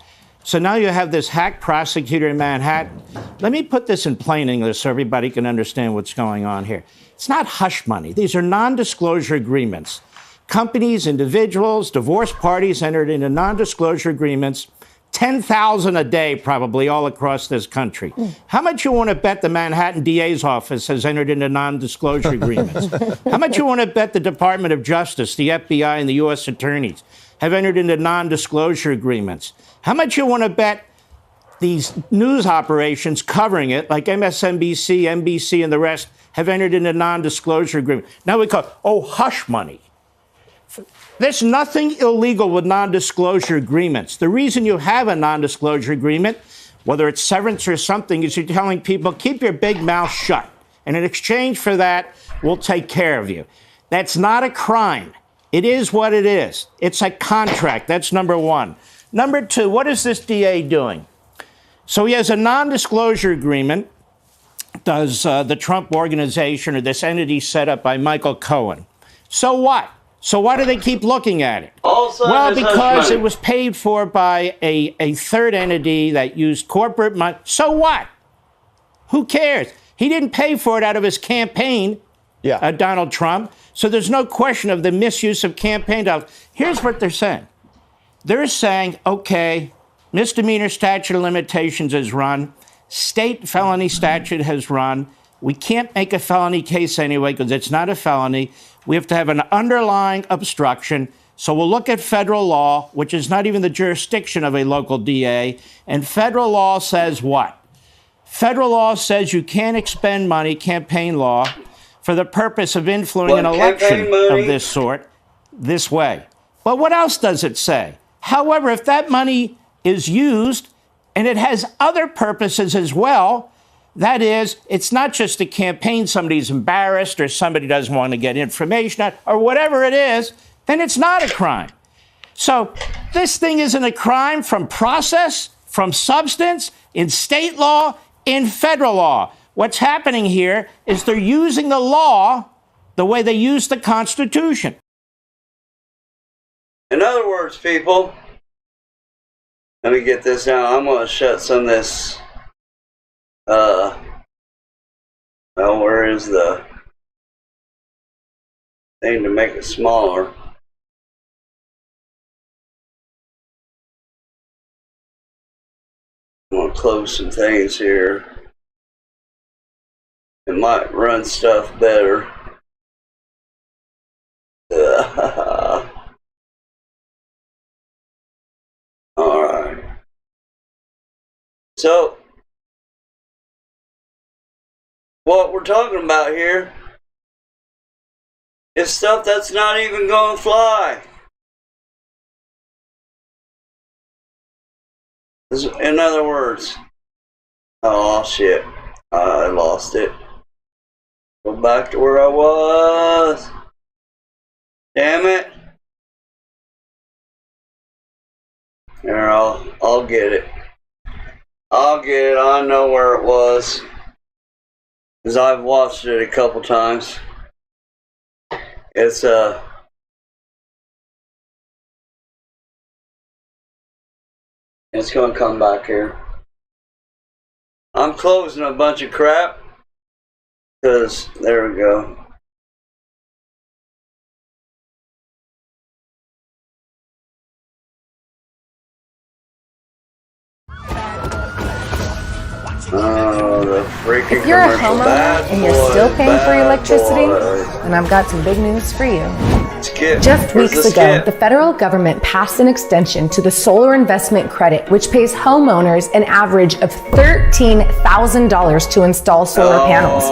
So now you have this hack prosecutor in Manhattan. Let me put this in plain English so everybody can understand what's going on here. It's not hush money. These are non-disclosure agreements. Companies, individuals, divorce parties entered into non-disclosure agreements, 10,000 a day probably all across this country. How much you want to bet the Manhattan DA's office has entered into non-disclosure agreements? How much you want to bet the Department of Justice, the FBI, and the U.S. attorneys have entered into non-disclosure agreements? How much you want to bet these news operations covering it, like MSNBC, NBC, and the rest, have entered into non-disclosure agreement? Now we call it, hush money. There's nothing illegal with non-disclosure agreements. The reason you have a non-disclosure agreement, whether it's severance or something, is you're telling people, keep your big mouth shut. And in exchange for that, we'll take care of you. That's not a crime. It is what it is. It's a contract. That's number one. Number two, what is this DA doing? So he has a non-disclosure agreement, does the Trump Organization, or this entity set up by Michael Cohen. So what? So why do they keep looking at it? Well, because it was paid for by a third entity that used corporate money. So what? Who cares? He didn't pay for it out of his campaign, Donald Trump. So there's no question of the misuse of campaign dollars. Here's what they're saying. They're saying, okay, misdemeanor statute of limitations is run. State felony statute has run. We can't make a felony case anyway because it's not a felony. We have to have an underlying obstruction. So we'll look at federal law, which is not even the jurisdiction of a local DA. And federal law says what? Federal law says you can't expend money, campaign law, for the purpose of influencing an election of this sort this way. But what else does it say? However, if that money is used and it has other purposes as well, that is, it's not just a campaign, somebody's embarrassed or somebody doesn't want to get information out, or whatever it is, then it's not a crime. So this thing isn't a crime from process, from substance, in state law, in federal law. What's happening here is they're using the law the way they use the Constitution. In other words, people, let me get this down. I'm going to shut some of this, well, where is the thing to make it smaller? I'm going to close some things here. It might run stuff better. All right. So, what we're talking about here is stuff that's not even going to fly. In other words, oh shit. I lost it. Go back to where I was. Damn it. There, I'll get it. I'll get it. I know where it was, because I've watched it a couple times. It's gonna come back here. I'm closing a bunch of crap, because there we go. Oh, the freaking If you're a commercial. homeowner Bad and you're boy, still paying for your bad electricity, boy. then I've got some big news for you. Skip. Just Where's weeks the ago, skip? the federal government passed an extension to the solar investment credit, which pays homeowners an average of $13,000 to install solar panels.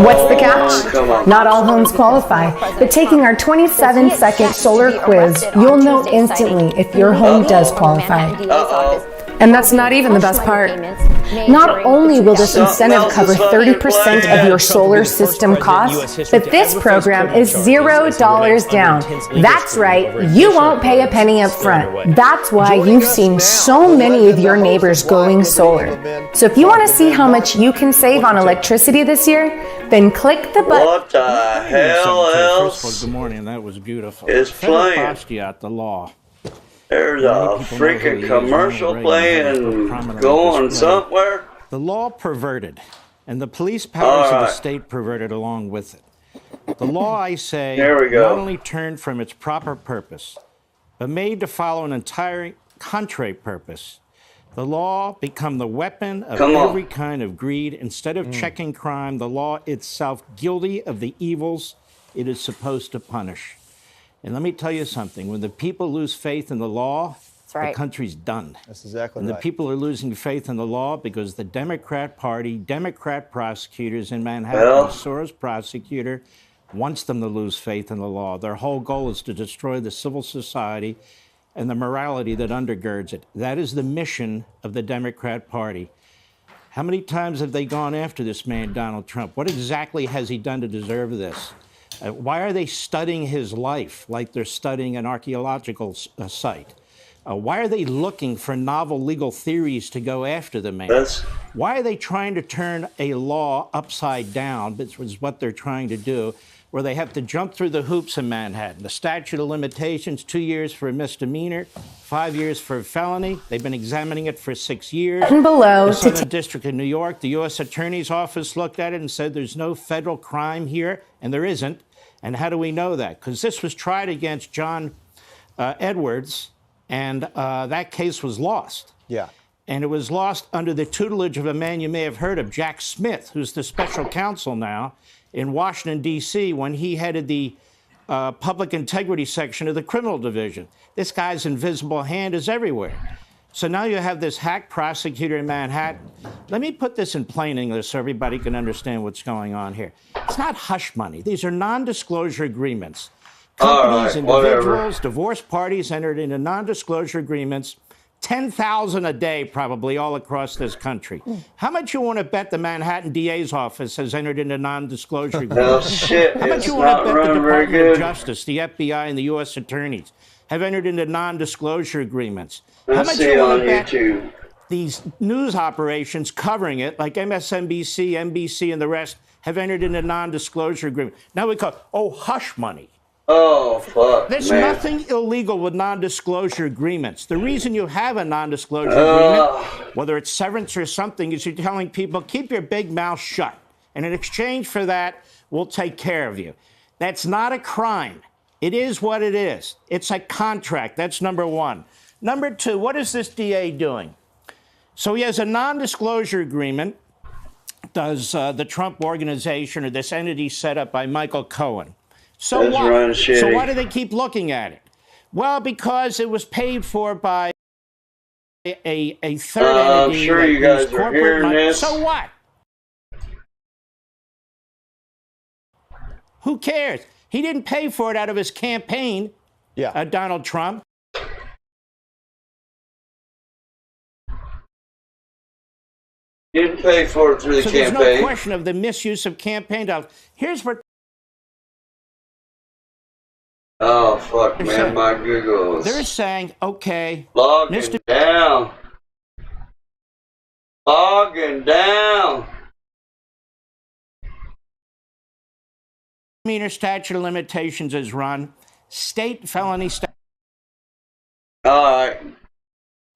What's the catch? Come on. Not all homes qualify, but taking our 27-second solar quiz, you'll know instantly if your home does qualify. And that's not even the best part. Not only will this incentive cover 30% of your solar system costs, but this program is $0 down. That's right, you won't pay a penny up front. That's why you've seen so many of your neighbors going solar. So if you want to see how much you can save on electricity this year, then click the button. What the hell else Good morning, that was beautiful. is playing? Bastiat, the law. There's a freaking commercial playing going somewhere. The law perverted, and the police powers of the right. state perverted along with it. The law, I say, There we go. not only turned from its proper purpose, but made to follow an entire contrary purpose. The law become the weapon of Come on. every kind of greed. Instead of checking crime, the law itself guilty of the evils it is supposed to punish. And let me tell you something, when the people lose faith in the law, right. the country's done. That's exactly And right. the people are losing faith in the law because the Democrat Party, Democrat prosecutors in Manhattan, Well. Soros prosecutor, wants them to lose faith in the law. Their whole goal is to destroy the civil society and the morality that undergirds it. That is the mission of the Democrat Party. How many times have they gone after this man, Donald Trump? What exactly has he done to deserve this? Why are they studying his life like they're studying an archaeological site? Why are they looking for novel legal theories to go after the man? Why are they trying to turn a law upside down, which is what they're trying to do, where they have to jump through the hoops in Manhattan? The statute of limitations, 2 years for a misdemeanor, 5 years for a felony. They've been examining it for 6 years. And below The to Southern District of New York, the U.S. Attorney's Office looked at it and said there's no federal crime here, and there isn't. And how do we know that? Because this was tried against John Edwards, and that case was lost. Yeah. And it was lost under the tutelage of a man you may have heard of, Jack Smith, who's the special counsel now in Washington, D.C., when he headed the public integrity section of the criminal division. This guy's invisible hand is everywhere. So now you have this hack prosecutor in Manhattan. Let me put this in plain English so everybody can understand what's going on here. It's not hush money. These are non-disclosure agreements. Companies, individuals, divorced parties entered into non-disclosure agreements, 10,000 a day probably all across this country. How much you want to bet the Manhattan DA's office has entered into non-disclosure agreements? Well, shit, How much it's you want not to bet the running very Department of good. Justice, the FBI, and the U.S. attorneys have entered into non-disclosure agreements? How Let's much see you want on to bet YouTube. these news operations covering it, like MSNBC, NBC, and the rest, have entered into non-disclosure agreement? Now we call it, hush money. Oh, fuck, There's man. nothing illegal with non-disclosure agreements. The reason you have a non-disclosure agreement, whether it's severance or something, is you're telling people, keep your big mouth shut. And in exchange for that, we'll take care of you. That's not a crime. It is what it is. It's a contract. That's number one. Number two, what is this DA doing? So he has a non-disclosure agreement, does the Trump organization or this entity set up by Michael Cohen. So That's what? right, shitty. So why do they keep looking at it? Well, because it was paid for by a third I'm entity. sure that you guys used are corporate hearing money. this. So what? Who cares? He didn't pay for it out of his campaign, Donald Trump. Didn't pay for it through the so campaign. There's no question of the misuse of campaign dollars. Here's what. Oh, fuck, man, my Google's. They're saying, okay, logging down. Logging down. Misdemeanor statute of limitations is run. State felony statute. All right.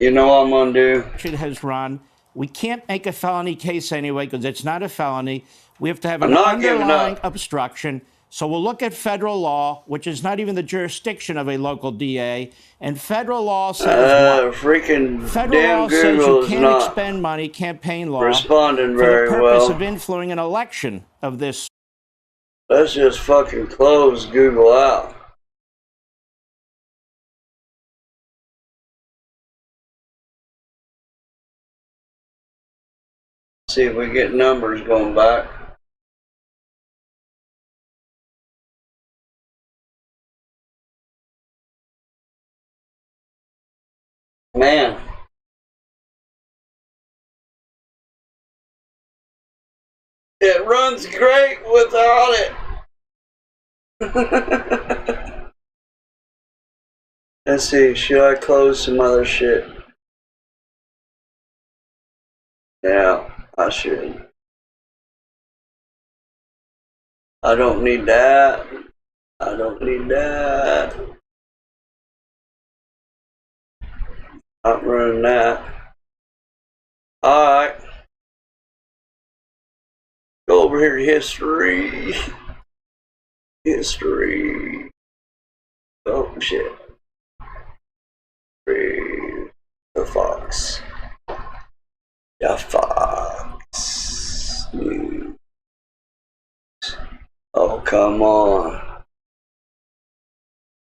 You know what I'm going to do? Has run. We can't make a felony case anyway because it's not a felony. We have to have an not giving underlying up. obstruction. So we'll look at federal law, which is not even the jurisdiction of a local DA. And federal law says what? Freaking Federal damn law says Google you is can't not expend money, campaign law, responding for very the purpose well. of influencing an election of this. Let's just fucking close Google out. See if we get numbers going back. Man. It runs great without it. Let's see, should I close some other shit? Yeah, I should. I don't need that. I don't need that. Not running that. Alright. Go over here to history. History. Oh shit. The Fox. The Fox. News. Oh, come on.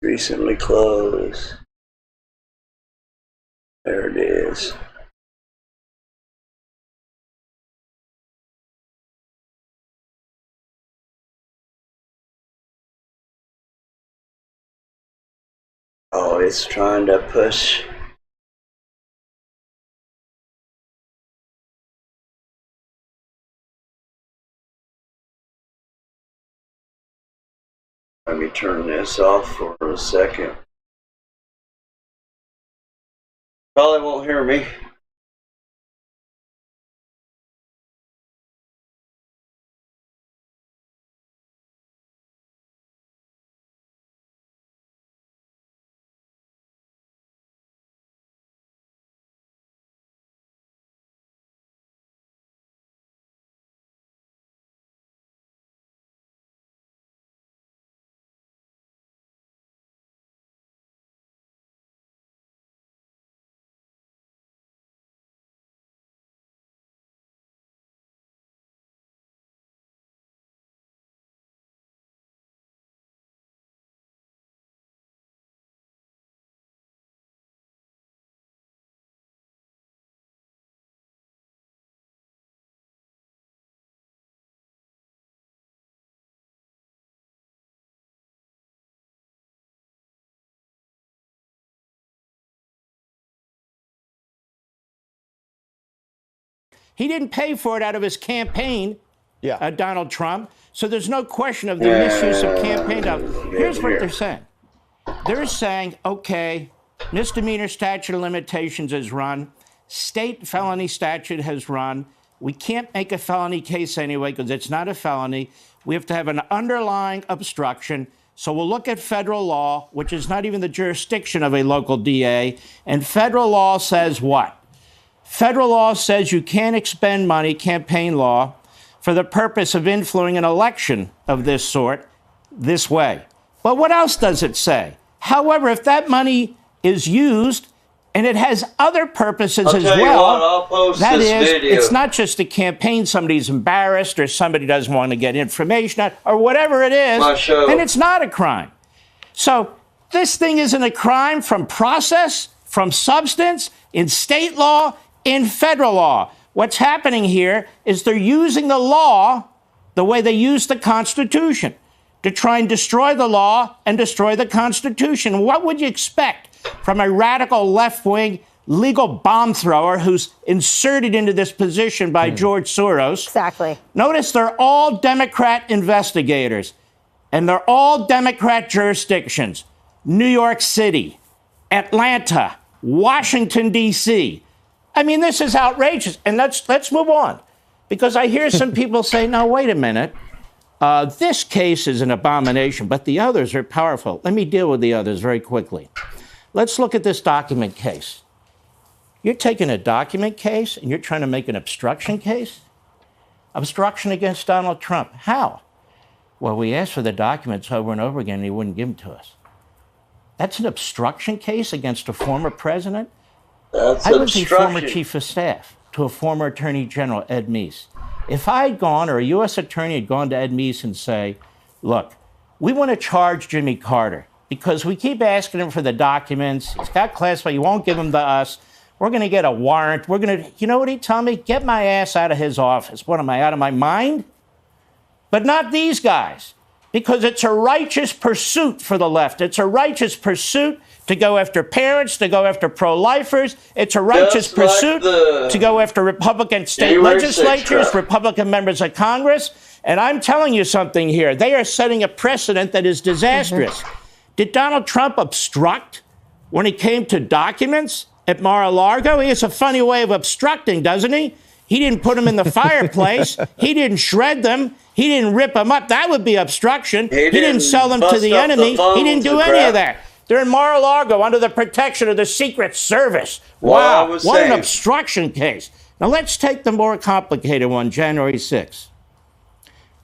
Recently closed. There it is. Oh, it's trying to push. Let me turn this off for a second. Probably won't hear me. He didn't pay for it out of his campaign, Donald Trump. So there's no question of the misuse of campaign dollars. Here's what they're saying. They're saying, okay, misdemeanor statute of limitations is run. State felony statute has run. We can't make a felony case anyway because it's not a felony. We have to have an underlying obstruction. So we'll look at federal law, which is not even the jurisdiction of a local DA. And federal law says what? Federal law says you can't expend money, campaign law, for the purpose of influencing an election of this sort this way. But what else does it say? However, if that money is used and it has other purposes as well, that is, it's not just a campaign, somebody's embarrassed or somebody doesn't want to get information or whatever it is, then it's not a crime. So this thing isn't a crime from process, from substance, in state law, in federal law. What's happening here is they're using the law the way they use the Constitution to try and destroy the law and destroy the Constitution. What would you expect from a radical left-wing legal bomb thrower who's inserted into this position by George Soros. Exactly. Notice they're all Democrat investigators, and they're all Democrat jurisdictions. New York City, Atlanta, Washington, D.C. I mean, this is outrageous. And let's move on, because I hear some people say, no, wait a minute. This case is an abomination, but the others are powerful. Let me deal with the others very quickly. Let's look at this document case. You're taking a document case and you're trying to make an obstruction case? Obstruction against Donald Trump. How? Well, we asked for the documents over and over again and he wouldn't give them to us. That's an obstruction case against a former president? That's I was a former obstruction. chief of staff to a former attorney general, Ed Meese. If I had gone, or a U.S. attorney had gone to Ed Meese and say, look, we want to charge Jimmy Carter because we keep asking him for the documents. He's got classified. He won't give them to us. We're going to get a warrant. We're going to, you know what he'd tell me? Get my ass out of his office. What, am I out of my mind? But not these guys, because it's a righteous pursuit for the left. It's a righteous pursuit to go after parents, to go after pro-lifers. It's a righteous pursuit to go after Republican state legislatures, Republican members of Congress. And I'm telling you something here. They are setting a precedent that is disastrous. Did Donald Trump obstruct when it came to documents at Mar-a-Lago? He has a funny way of obstructing, doesn't he? He didn't put them in the fireplace. He didn't shred them. He didn't rip them up. That would be obstruction. He didn't sell them to the enemy. He didn't do any of that. They're in Mar-a-Lago under the protection of the Secret Service. Wow, what an obstruction case. Now let's take the more complicated one, January 6th.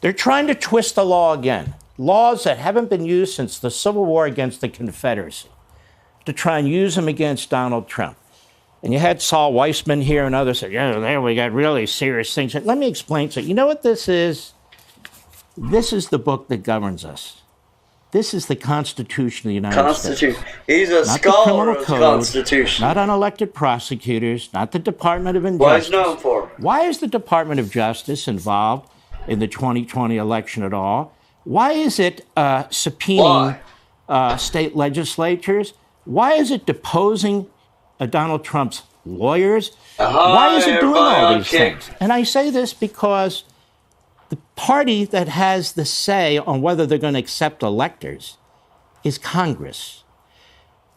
They're trying to twist the law again. Laws that haven't been used since the Civil War against the Confederacy, to try and use them against Donald Trump. And you had Saul Weissman here and others said, yeah, there we got really serious things. Let me explain to you. You know what this is? This is the book that governs us. This is the Constitution of the United States. He's a not scholar the of code, the Constitution. Not unelected prosecutors, not the Department of Injustice. What he's known for. Why is the Department of Justice involved in the 2020 election at all? Why is it subpoenaing state legislatures? Why is it deposing Donald Trump's lawyers? Why is it doing all these things? And I say this because the party that has the say on whether they're going to accept electors is Congress.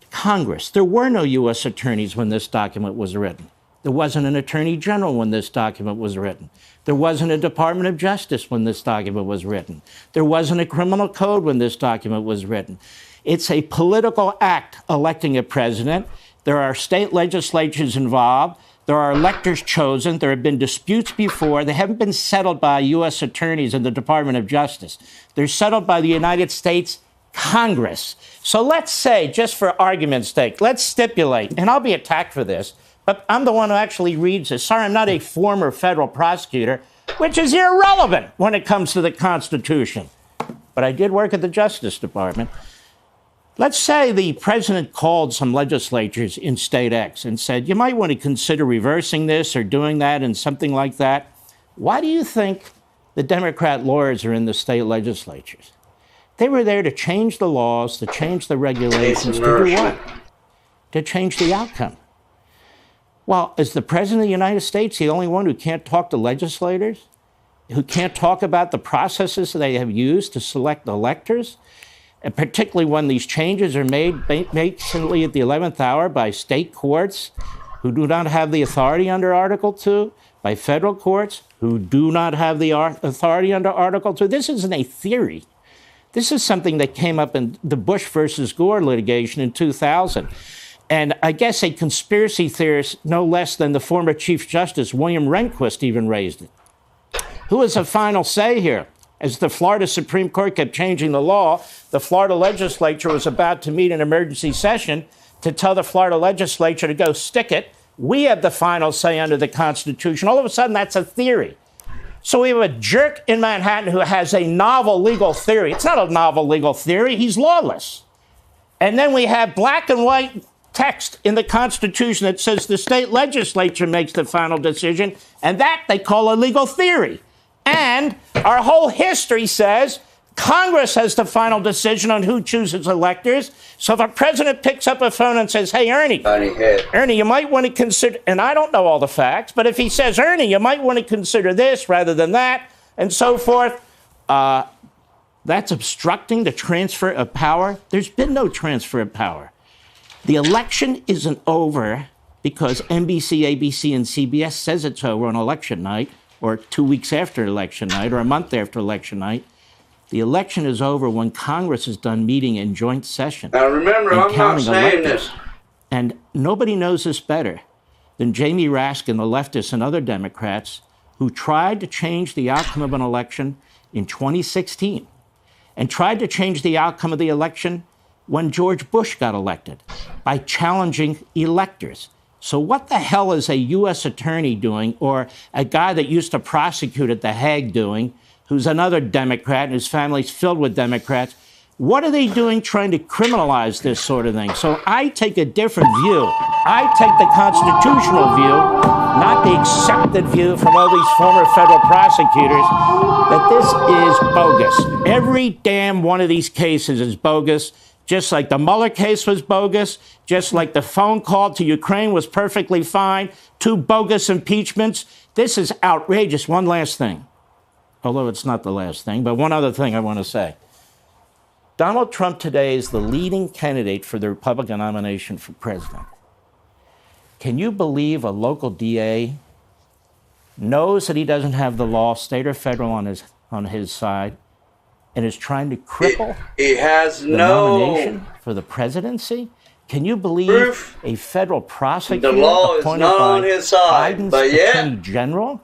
Congress. There were no U.S. attorneys when this document was written. There wasn't an attorney general when this document was written. There wasn't a Department of Justice when this document was written. There wasn't a criminal code when this document was written. It's a political act electing a president. There are state legislatures involved. There are electors chosen. There have been disputes before. They haven't been settled by U.S. attorneys in the Department of Justice. They're settled by the United States Congress. So let's say, just for argument's sake, let's stipulate, and I'll be attacked for this, but I'm the one who actually reads this. Sorry, I'm not a former federal prosecutor, which is irrelevant when it comes to the Constitution. But I did work at the Justice Department. Let's say the president called some legislatures in state X and said, you might want to consider reversing this or doing that and something like that. Why do you think the Democrat lawyers are in the state legislatures? They were there to change the laws, to change the regulations, to do what? To change the outcome. Well, is the president of the United States the only one who can't talk to legislators? Who can't talk about the processes they have used to select electors? And particularly when these changes are made basically at the 11th hour by state courts who do not have the authority under Article 2, by federal courts who do not have the authority under Article 2. This isn't a theory. This is something that came up in the Bush versus Gore litigation in 2000. And I guess a conspiracy theorist, no less than the former Chief Justice William Rehnquist, even raised it. Who has a final say here? As the Florida Supreme Court kept changing the law, the Florida legislature was about to meet an emergency session to tell the Florida legislature to go stick it. We have the final say under the Constitution. All of a sudden, that's a theory. So we have a jerk in Manhattan who has a novel legal theory. It's not a novel legal theory. He's lawless. And then we have black and white text in the Constitution that says the state legislature makes the final decision, and that they call a legal theory. And our whole history says Congress has the final decision on who chooses electors. So if a president picks up a phone and says, hey, Ernie, you might want to consider, and I don't know all the facts, but if he says, Ernie, you might want to consider this rather than that, and so forth, that's obstructing the transfer of power. There's been no transfer of power. The election isn't over because NBC, ABC, and CBS says it's over on election night, or 2 weeks after election night, or a month after election night. The election is over when Congress is done meeting in joint session. Now remember, I'm not saying this. And nobody knows this better than Jamie Raskin, the leftists, and other Democrats who tried to change the outcome of an election in 2016 and tried to change the outcome of the election when George Bush got elected by challenging electors. So what the hell is a U.S. attorney doing, or a guy that used to prosecute at The Hague doing, who's another Democrat and whose family's filled with Democrats? What are they doing trying to criminalize this sort of thing? So I take a different view. I take the constitutional view, not the accepted view from all these former federal prosecutors, that this is bogus. Every damn one of these cases is bogus, just like the Mueller case was bogus, just like the phone call to Ukraine was perfectly fine, 2 bogus impeachments. This is outrageous. One last thing. Although it's not the last thing, but one other thing I want to say. Donald Trump today is the leading candidate for the Republican nomination for president. Can you believe a local DA knows that he doesn't have the law, state or federal, on his side, and is trying to cripple he has the no nomination for the presidency? Can you believe proof. A federal prosecutor The law is appointed not by on his side, Biden's but yet Attorney General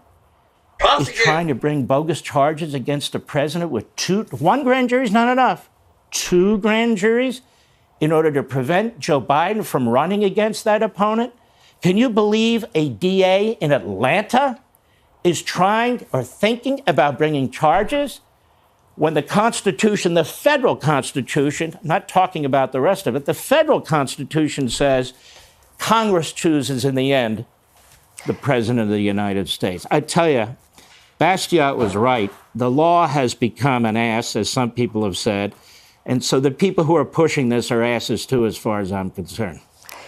is trying to bring bogus charges against the president with 1 grand jury is not enough, 2 grand juries in order to prevent Joe Biden from running against that opponent? Can you believe a DA in Atlanta is trying or thinking about bringing charges when the Constitution, the federal Constitution, I'm not talking about the rest of it, the federal Constitution says Congress chooses in the end the President of the United States? I tell you, Bastiat was right. The law has become an ass, as some people have said. And so the people who are pushing this are asses too, as far as I'm concerned.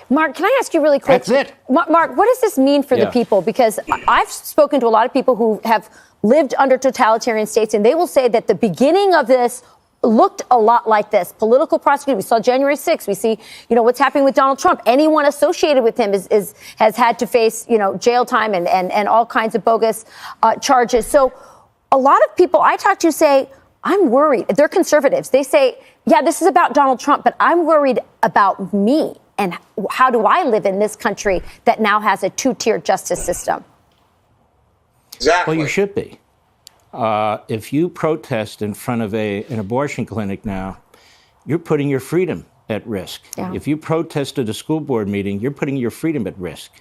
Mark, can I ask you really quick? That's it. Mark, what does this mean for the people? Because I've spoken to a lot of people who have lived under totalitarian states, and they will say that the beginning of this looked a lot like this. Political prosecution. We saw January 6th. We see, what's happening with Donald Trump. Anyone associated with him has had to face, jail time and all kinds of bogus charges. So a lot of people I talk to say, I'm worried. They're conservatives. They say, yeah, this is about Donald Trump, but I'm worried about me. And how do I live in this country that now has a 2-tier justice system? Exactly. Well, you should be. If you protest in front of an abortion clinic now, you're putting your freedom at risk. Yeah. If you protest at a school board meeting, you're putting your freedom at risk.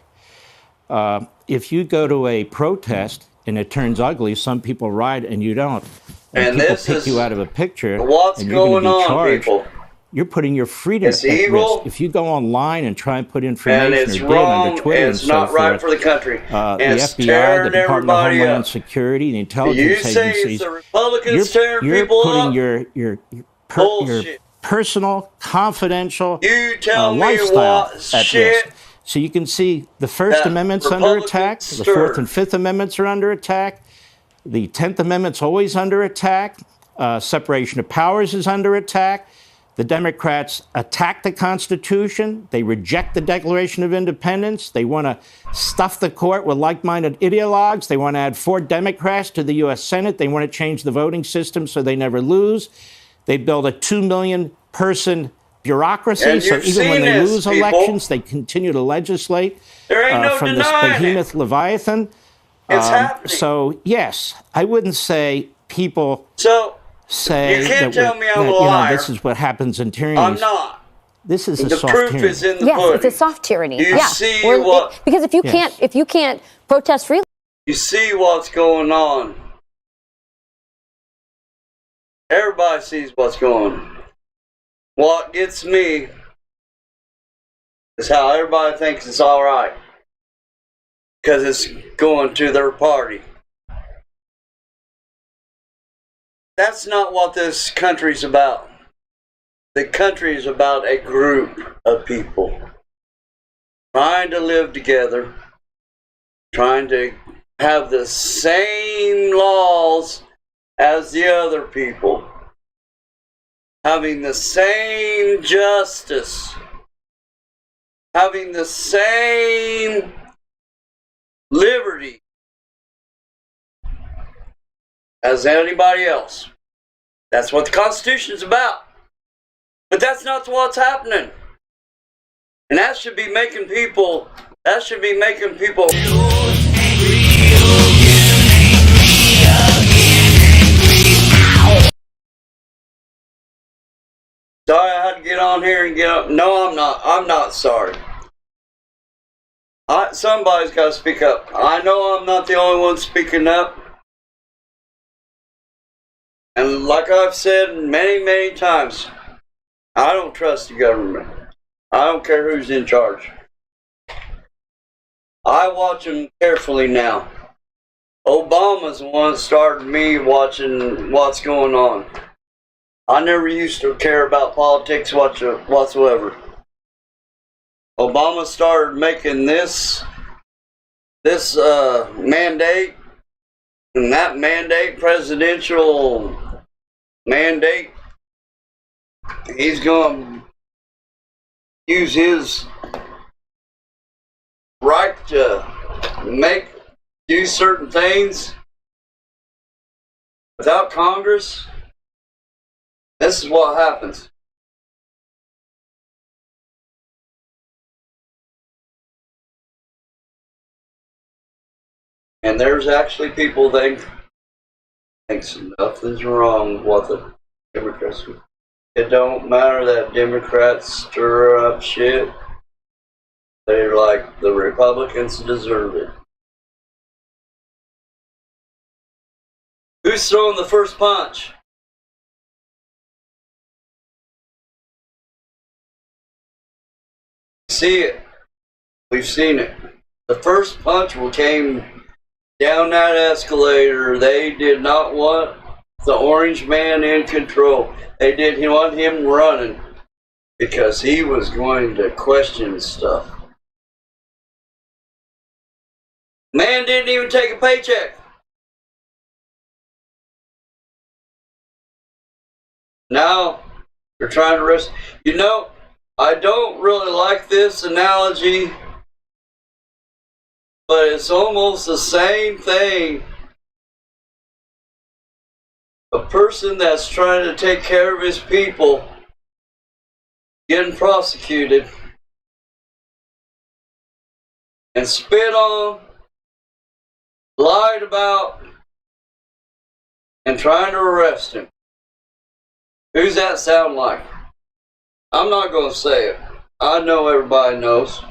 If you go to a protest and it turns ugly, some people riot and you don't, and people pick you out of a picture, what's and you're going to be going on, charged, people? You're putting your freedom It's at evil, risk. If you go online and try and put information, and it's or wrong, under Twitter and and it's so not right forth, for the country. the It's FBI, the tearing Department of everybody Homeland up. Security, the You intelligence say agencies, it's the Republicans tearing you're people putting up? your Bullshit. personal, confidential You tell me lifestyle what at shit risk. So you can see the First that Amendment's under Republicans attack, the stirred. Fourth and Fifth Amendments are under attack, the 10th Amendment's always under attack, separation of powers is under attack. The Democrats attack the Constitution. They reject the Declaration of Independence. They want to stuff the court with like-minded ideologues. They want to add 4 Democrats to the U.S. Senate. They want to change the voting system so they never lose. They build a 2 million person bureaucracy, so even when they lose elections, they continue to legislate There ain't no from this denying behemoth Leviathan. It's happening. So, yes, I wouldn't say people say you can't that, tell me I'm a liar. This is what happens in tyrannies. I'm not. This is a The soft proof tyranny. is in the Yes, pudding. it's a soft tyranny. You see because if you can't protest freely, you see what's going on. Everybody sees what's going on. What gets me is how everybody thinks it's all right because it's going to their party. That's not what this country's about. The country is about a group of people trying to live together, trying to have the same laws as the other people, having the same justice, having the same liberty as anybody else. That's what the Constitution is about. But that's not what's happening. And that should be making people, Sorry I had to get on here and get up. No, I'm not sorry. Somebody's got to speak up. I know I'm not the only one speaking up. And like I've said many, many times, I don't trust the government. I don't care who's in charge. I watch them carefully now. Obama's the one that started me watching what's going on. I never used to care about politics whatsoever. Obama started making this mandate, and that mandate, presidential mandate, he's going to use his right to do certain things without Congress. This is what happens. And there's actually people that thinks nothing's wrong with what the Democrats do. It don't matter that Democrats stir up shit. They're like, the Republicans deserve it. Who's throwing the first punch? See it. We've seen it. The first punch came down that escalator. They did not want the orange man in control. They didn't want him running because he was going to question stuff. Man didn't even take a paycheck. Now they're trying to arrest. You know, I don't really like this analogy, but it's almost the same thing. A person that's trying to take care of his people getting prosecuted and spit on, lied about, and trying to arrest him. Who's that sound like? I'm not going to say it. I know everybody knows.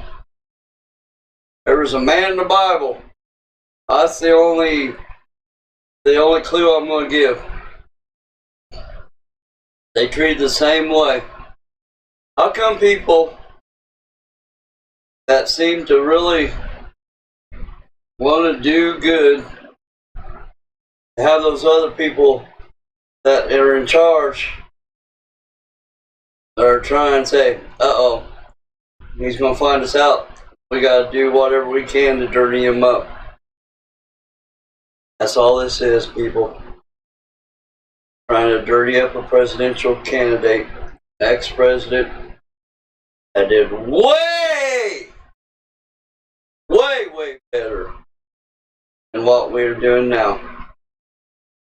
There was a man in the Bible. That's the only clue I'm going to give. They treated the same way. How come people that seem to really want to do good have those other people that are in charge that are trying to say, uh-oh, he's going to find us out. We got to do whatever we can to dirty him up. That's all this is, people. Trying to dirty up a presidential candidate, ex-president, that did way better than what we're doing now.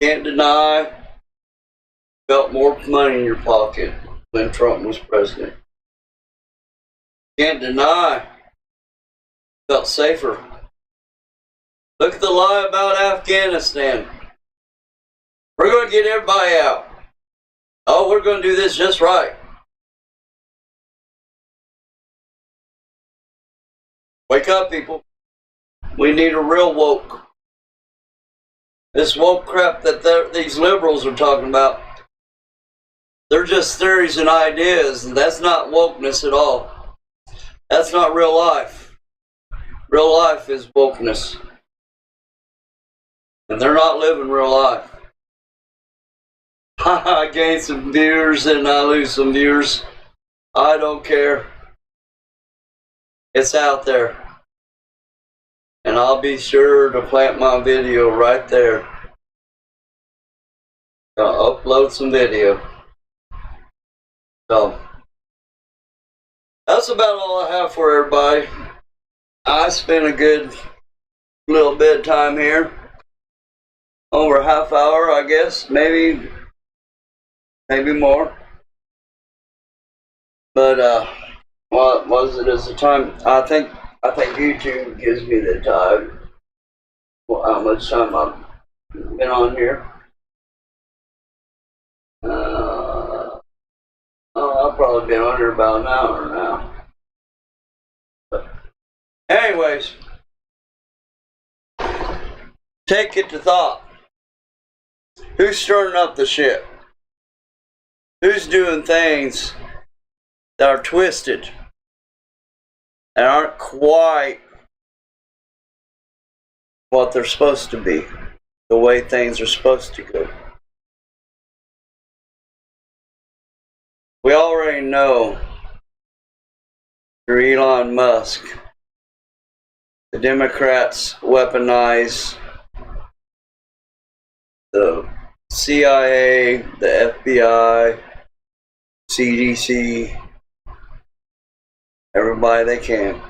Can't deny, felt more money in your pocket when Trump was president. Can't deny, felt safer. Look at the lie about Afghanistan. We're going to get everybody out. Oh, we're going to do this just right. Wake up, people. We need a real woke. This woke crap that these liberals are talking about, they're just theories and ideas, and that's not wokeness at all. That's not real life. Real life is wokeness. And they're not living real life. I gain some viewers and I lose some viewers. I don't care. It's out there. And I'll be sure to plant my video right there. I'll upload some video. So, that's about all I have for everybody. I spent a good little bit of time here. Over a half hour, I guess. Maybe more. But, what was it as the time? I think YouTube gives me the time. Well, how much time I've been on here. I've probably been on here about an hour now. But anyways, take it to thought. Who's stirring up the shit? Who's doing things that are twisted and aren't quite what they're supposed to be, the way things are supposed to go? We already know through Elon Musk, the Democrats weaponize the CIA, the FBI, CDC, everybody they can.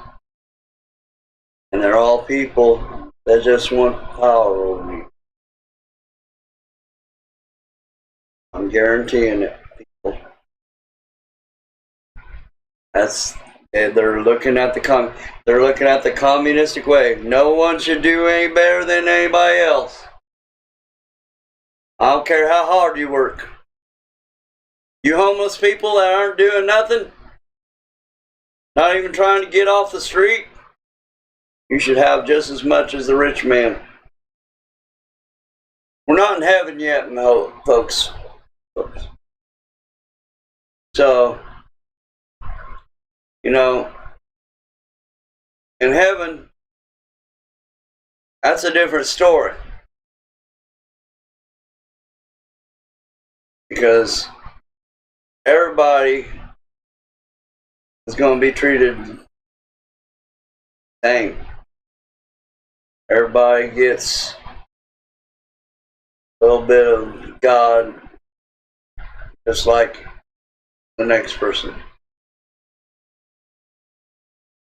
And they're all people that just want power over you. I'm guaranteeing it, people. They're looking at the communistic way. No one should do any better than anybody else. I don't care how hard you work. You homeless people that aren't doing nothing, not even trying to get off the street, you should have just as much as the rich man. We're not in heaven yet, folks. So, you know, in heaven, that's a different story. Because everybody is going to be treated the same. Everybody gets a little bit of God, just like the next person.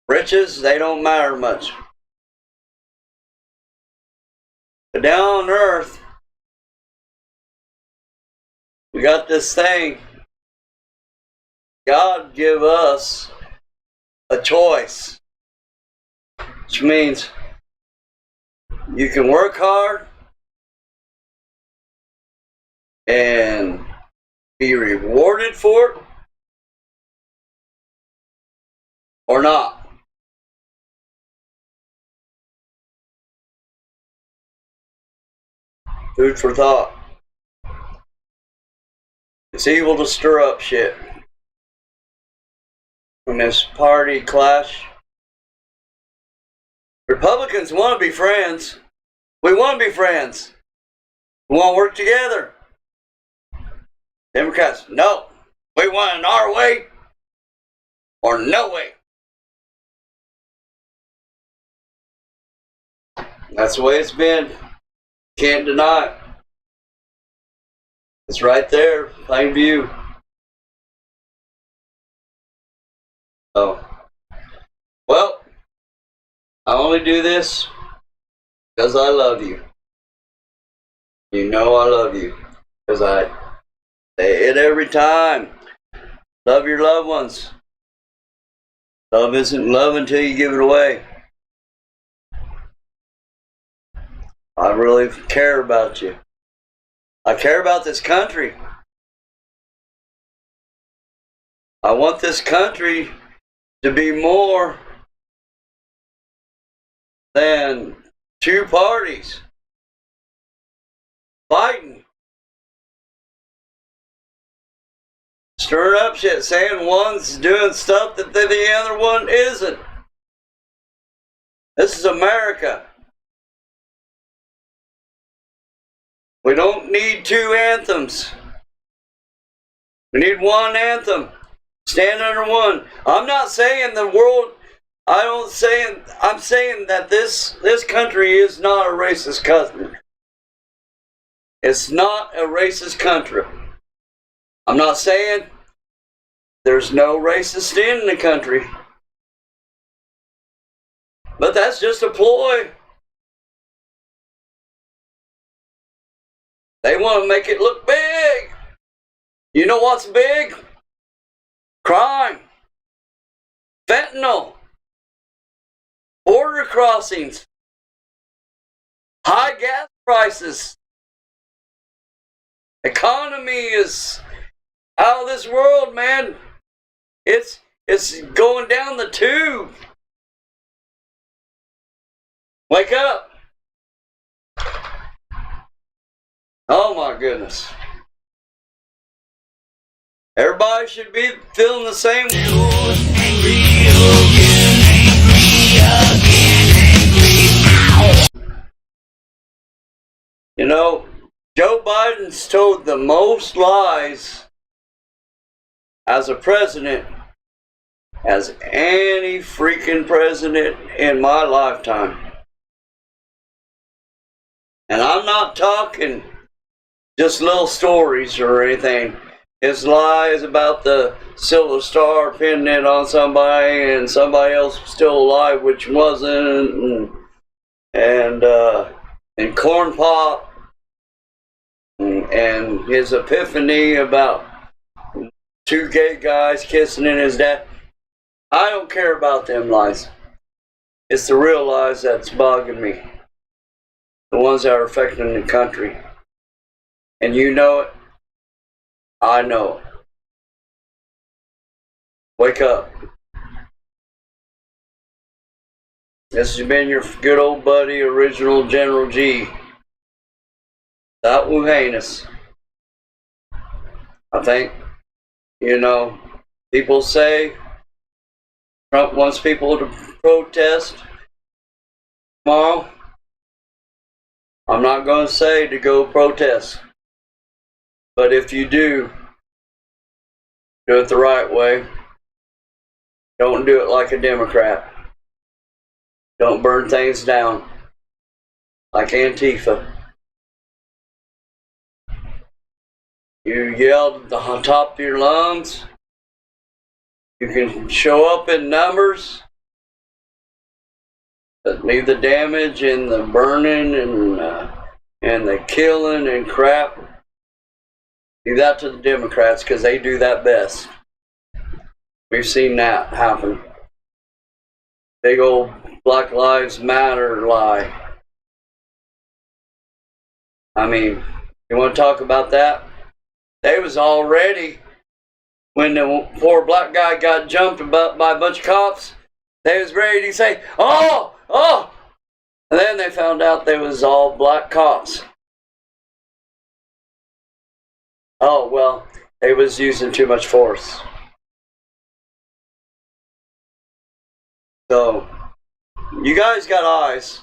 Riches, they don't matter much. But down on earth, we got this thing. God give us a choice, which means you can work hard and be rewarded for it, or not. Food for thought. It's evil to stir up shit. In this party clash, Republicans want to be friends. We want to be friends. We want to work together. Democrats, no. We want it our way or no way. That's the way it's been. Can't deny it. It's right there, plain view. Oh. Well, I only do this because I love you. You know I love you. Because I say it every time. Love your loved ones. Love isn't love until you give it away. I really care about you. I care about this country. I want this country to be more than two parties fighting, stirring up shit, saying one's doing stuff that the other one isn't. This is America. We don't need two anthems. We need one anthem. Stand under one. I'm not saying the world. I'm saying that this country is not a racist country. It's not a racist country. I'm not saying there's no racist in the country. But that's just a ploy. They want to make it look big. You know what's big? Crime. Fentanyl. Border crossings. High gas prices. Economy is out of this world, man. It's going down the tube. Wake up. Oh my goodness. Everybody should be feeling the same. You know, Joe Biden's told the most lies as a president as any freaking president in my lifetime. And I'm not talking just little stories or anything. His lies about the silver star pinning it on somebody and somebody else was still alive which wasn't, and corn pop, and his epiphany about two gay guys kissing in his dad. I don't care about them lies. It's the real lies that's bugging me. The ones that are affecting the country. And you know it. I know it. Wake up. This has been your good old buddy, Original General G. That Wu-Hanus. I think, you know, people say Trump wants people to protest tomorrow. I'm not going to say to go protest. But if you do it the right way. Don't do it like a Democrat. Don't burn things down like Antifa. You yelled at the top of your lungs. You can show up in numbers, but leave the damage and the burning and the killing and crap. Leave that to the Democrats because they do that best. We've seen that happen. Big old Black Lives Matter lie. I mean, you want to talk about that? They was already, when the poor black guy got jumped by a bunch of cops, they was ready to say, oh! And then they found out they was all black cops. Oh, well, they was using too much force. So, you guys got eyes,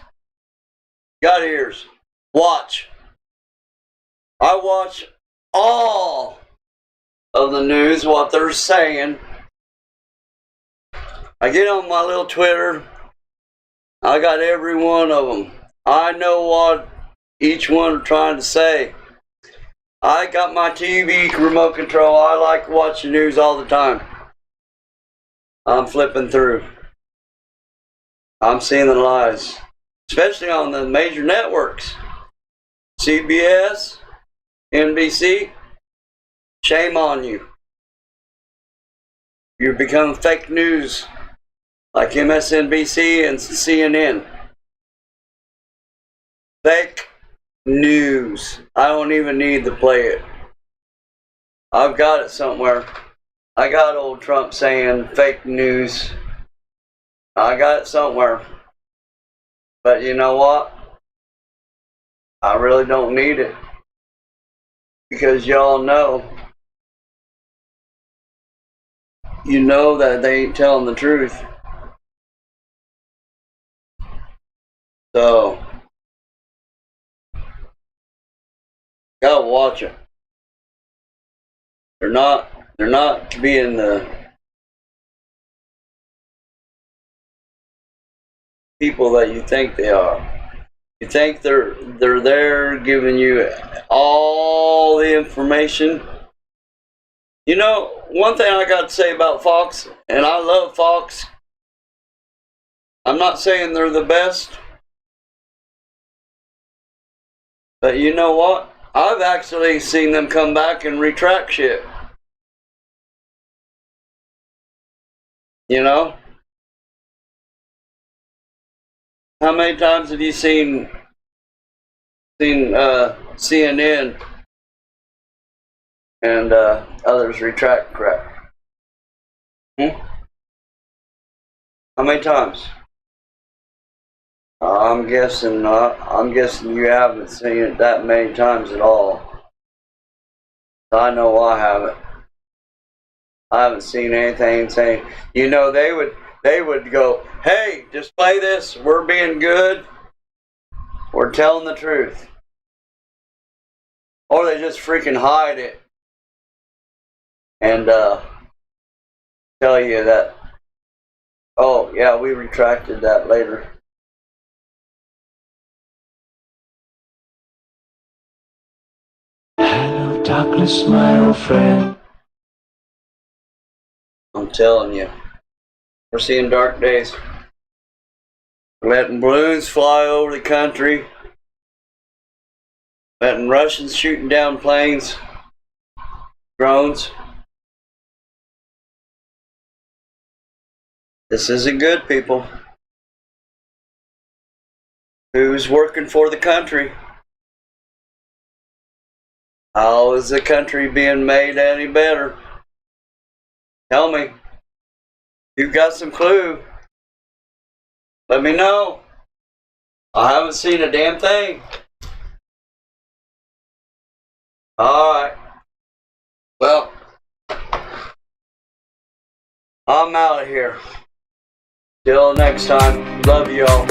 got ears. Watch. I watch all of the news, what they're saying. I get on my little Twitter. I got every one of them. I know what each one are trying to say. I got my TV remote control. I like to watch the news all the time. I'm flipping through. I'm seeing the lies, especially on the major networks. CBS, NBC, shame on you. You're becoming fake news like MSNBC and CNN. Fake news. I don't even need to play it. I've got it somewhere. I got old Trump saying fake news. I got it somewhere. But you know what? I really don't need it. Because y'all know. You know that they ain't telling the truth. So, gotta watch it. They're not They're not being the people that you think they are. You think they're there giving you all the information. You know, one thing I got to say about Fox, and I love Fox, I'm not saying they're the best, but you know what? I've actually seen them come back and retract shit. You know? How many times have you seen CNN and others retract crap? How many times? I'm guessing not. I'm guessing you haven't seen it that many times at all. I know I haven't. I haven't seen anything saying, you know, they would go, hey, just play this, we're being good, we're telling the truth. Or they just freaking hide it and tell you that, oh yeah, we retracted that later. Hello, darkness, my old friend. I'm telling you, we're seeing dark days. We're letting balloons fly over the country, letting Russians shooting down planes, drones. This isn't good, people. Who's working for the country? How is the country being made any better? Tell me. You've got some clue. Let me know. I haven't seen a damn thing. Alright. Well, I'm out of here. Till next time. Love you all.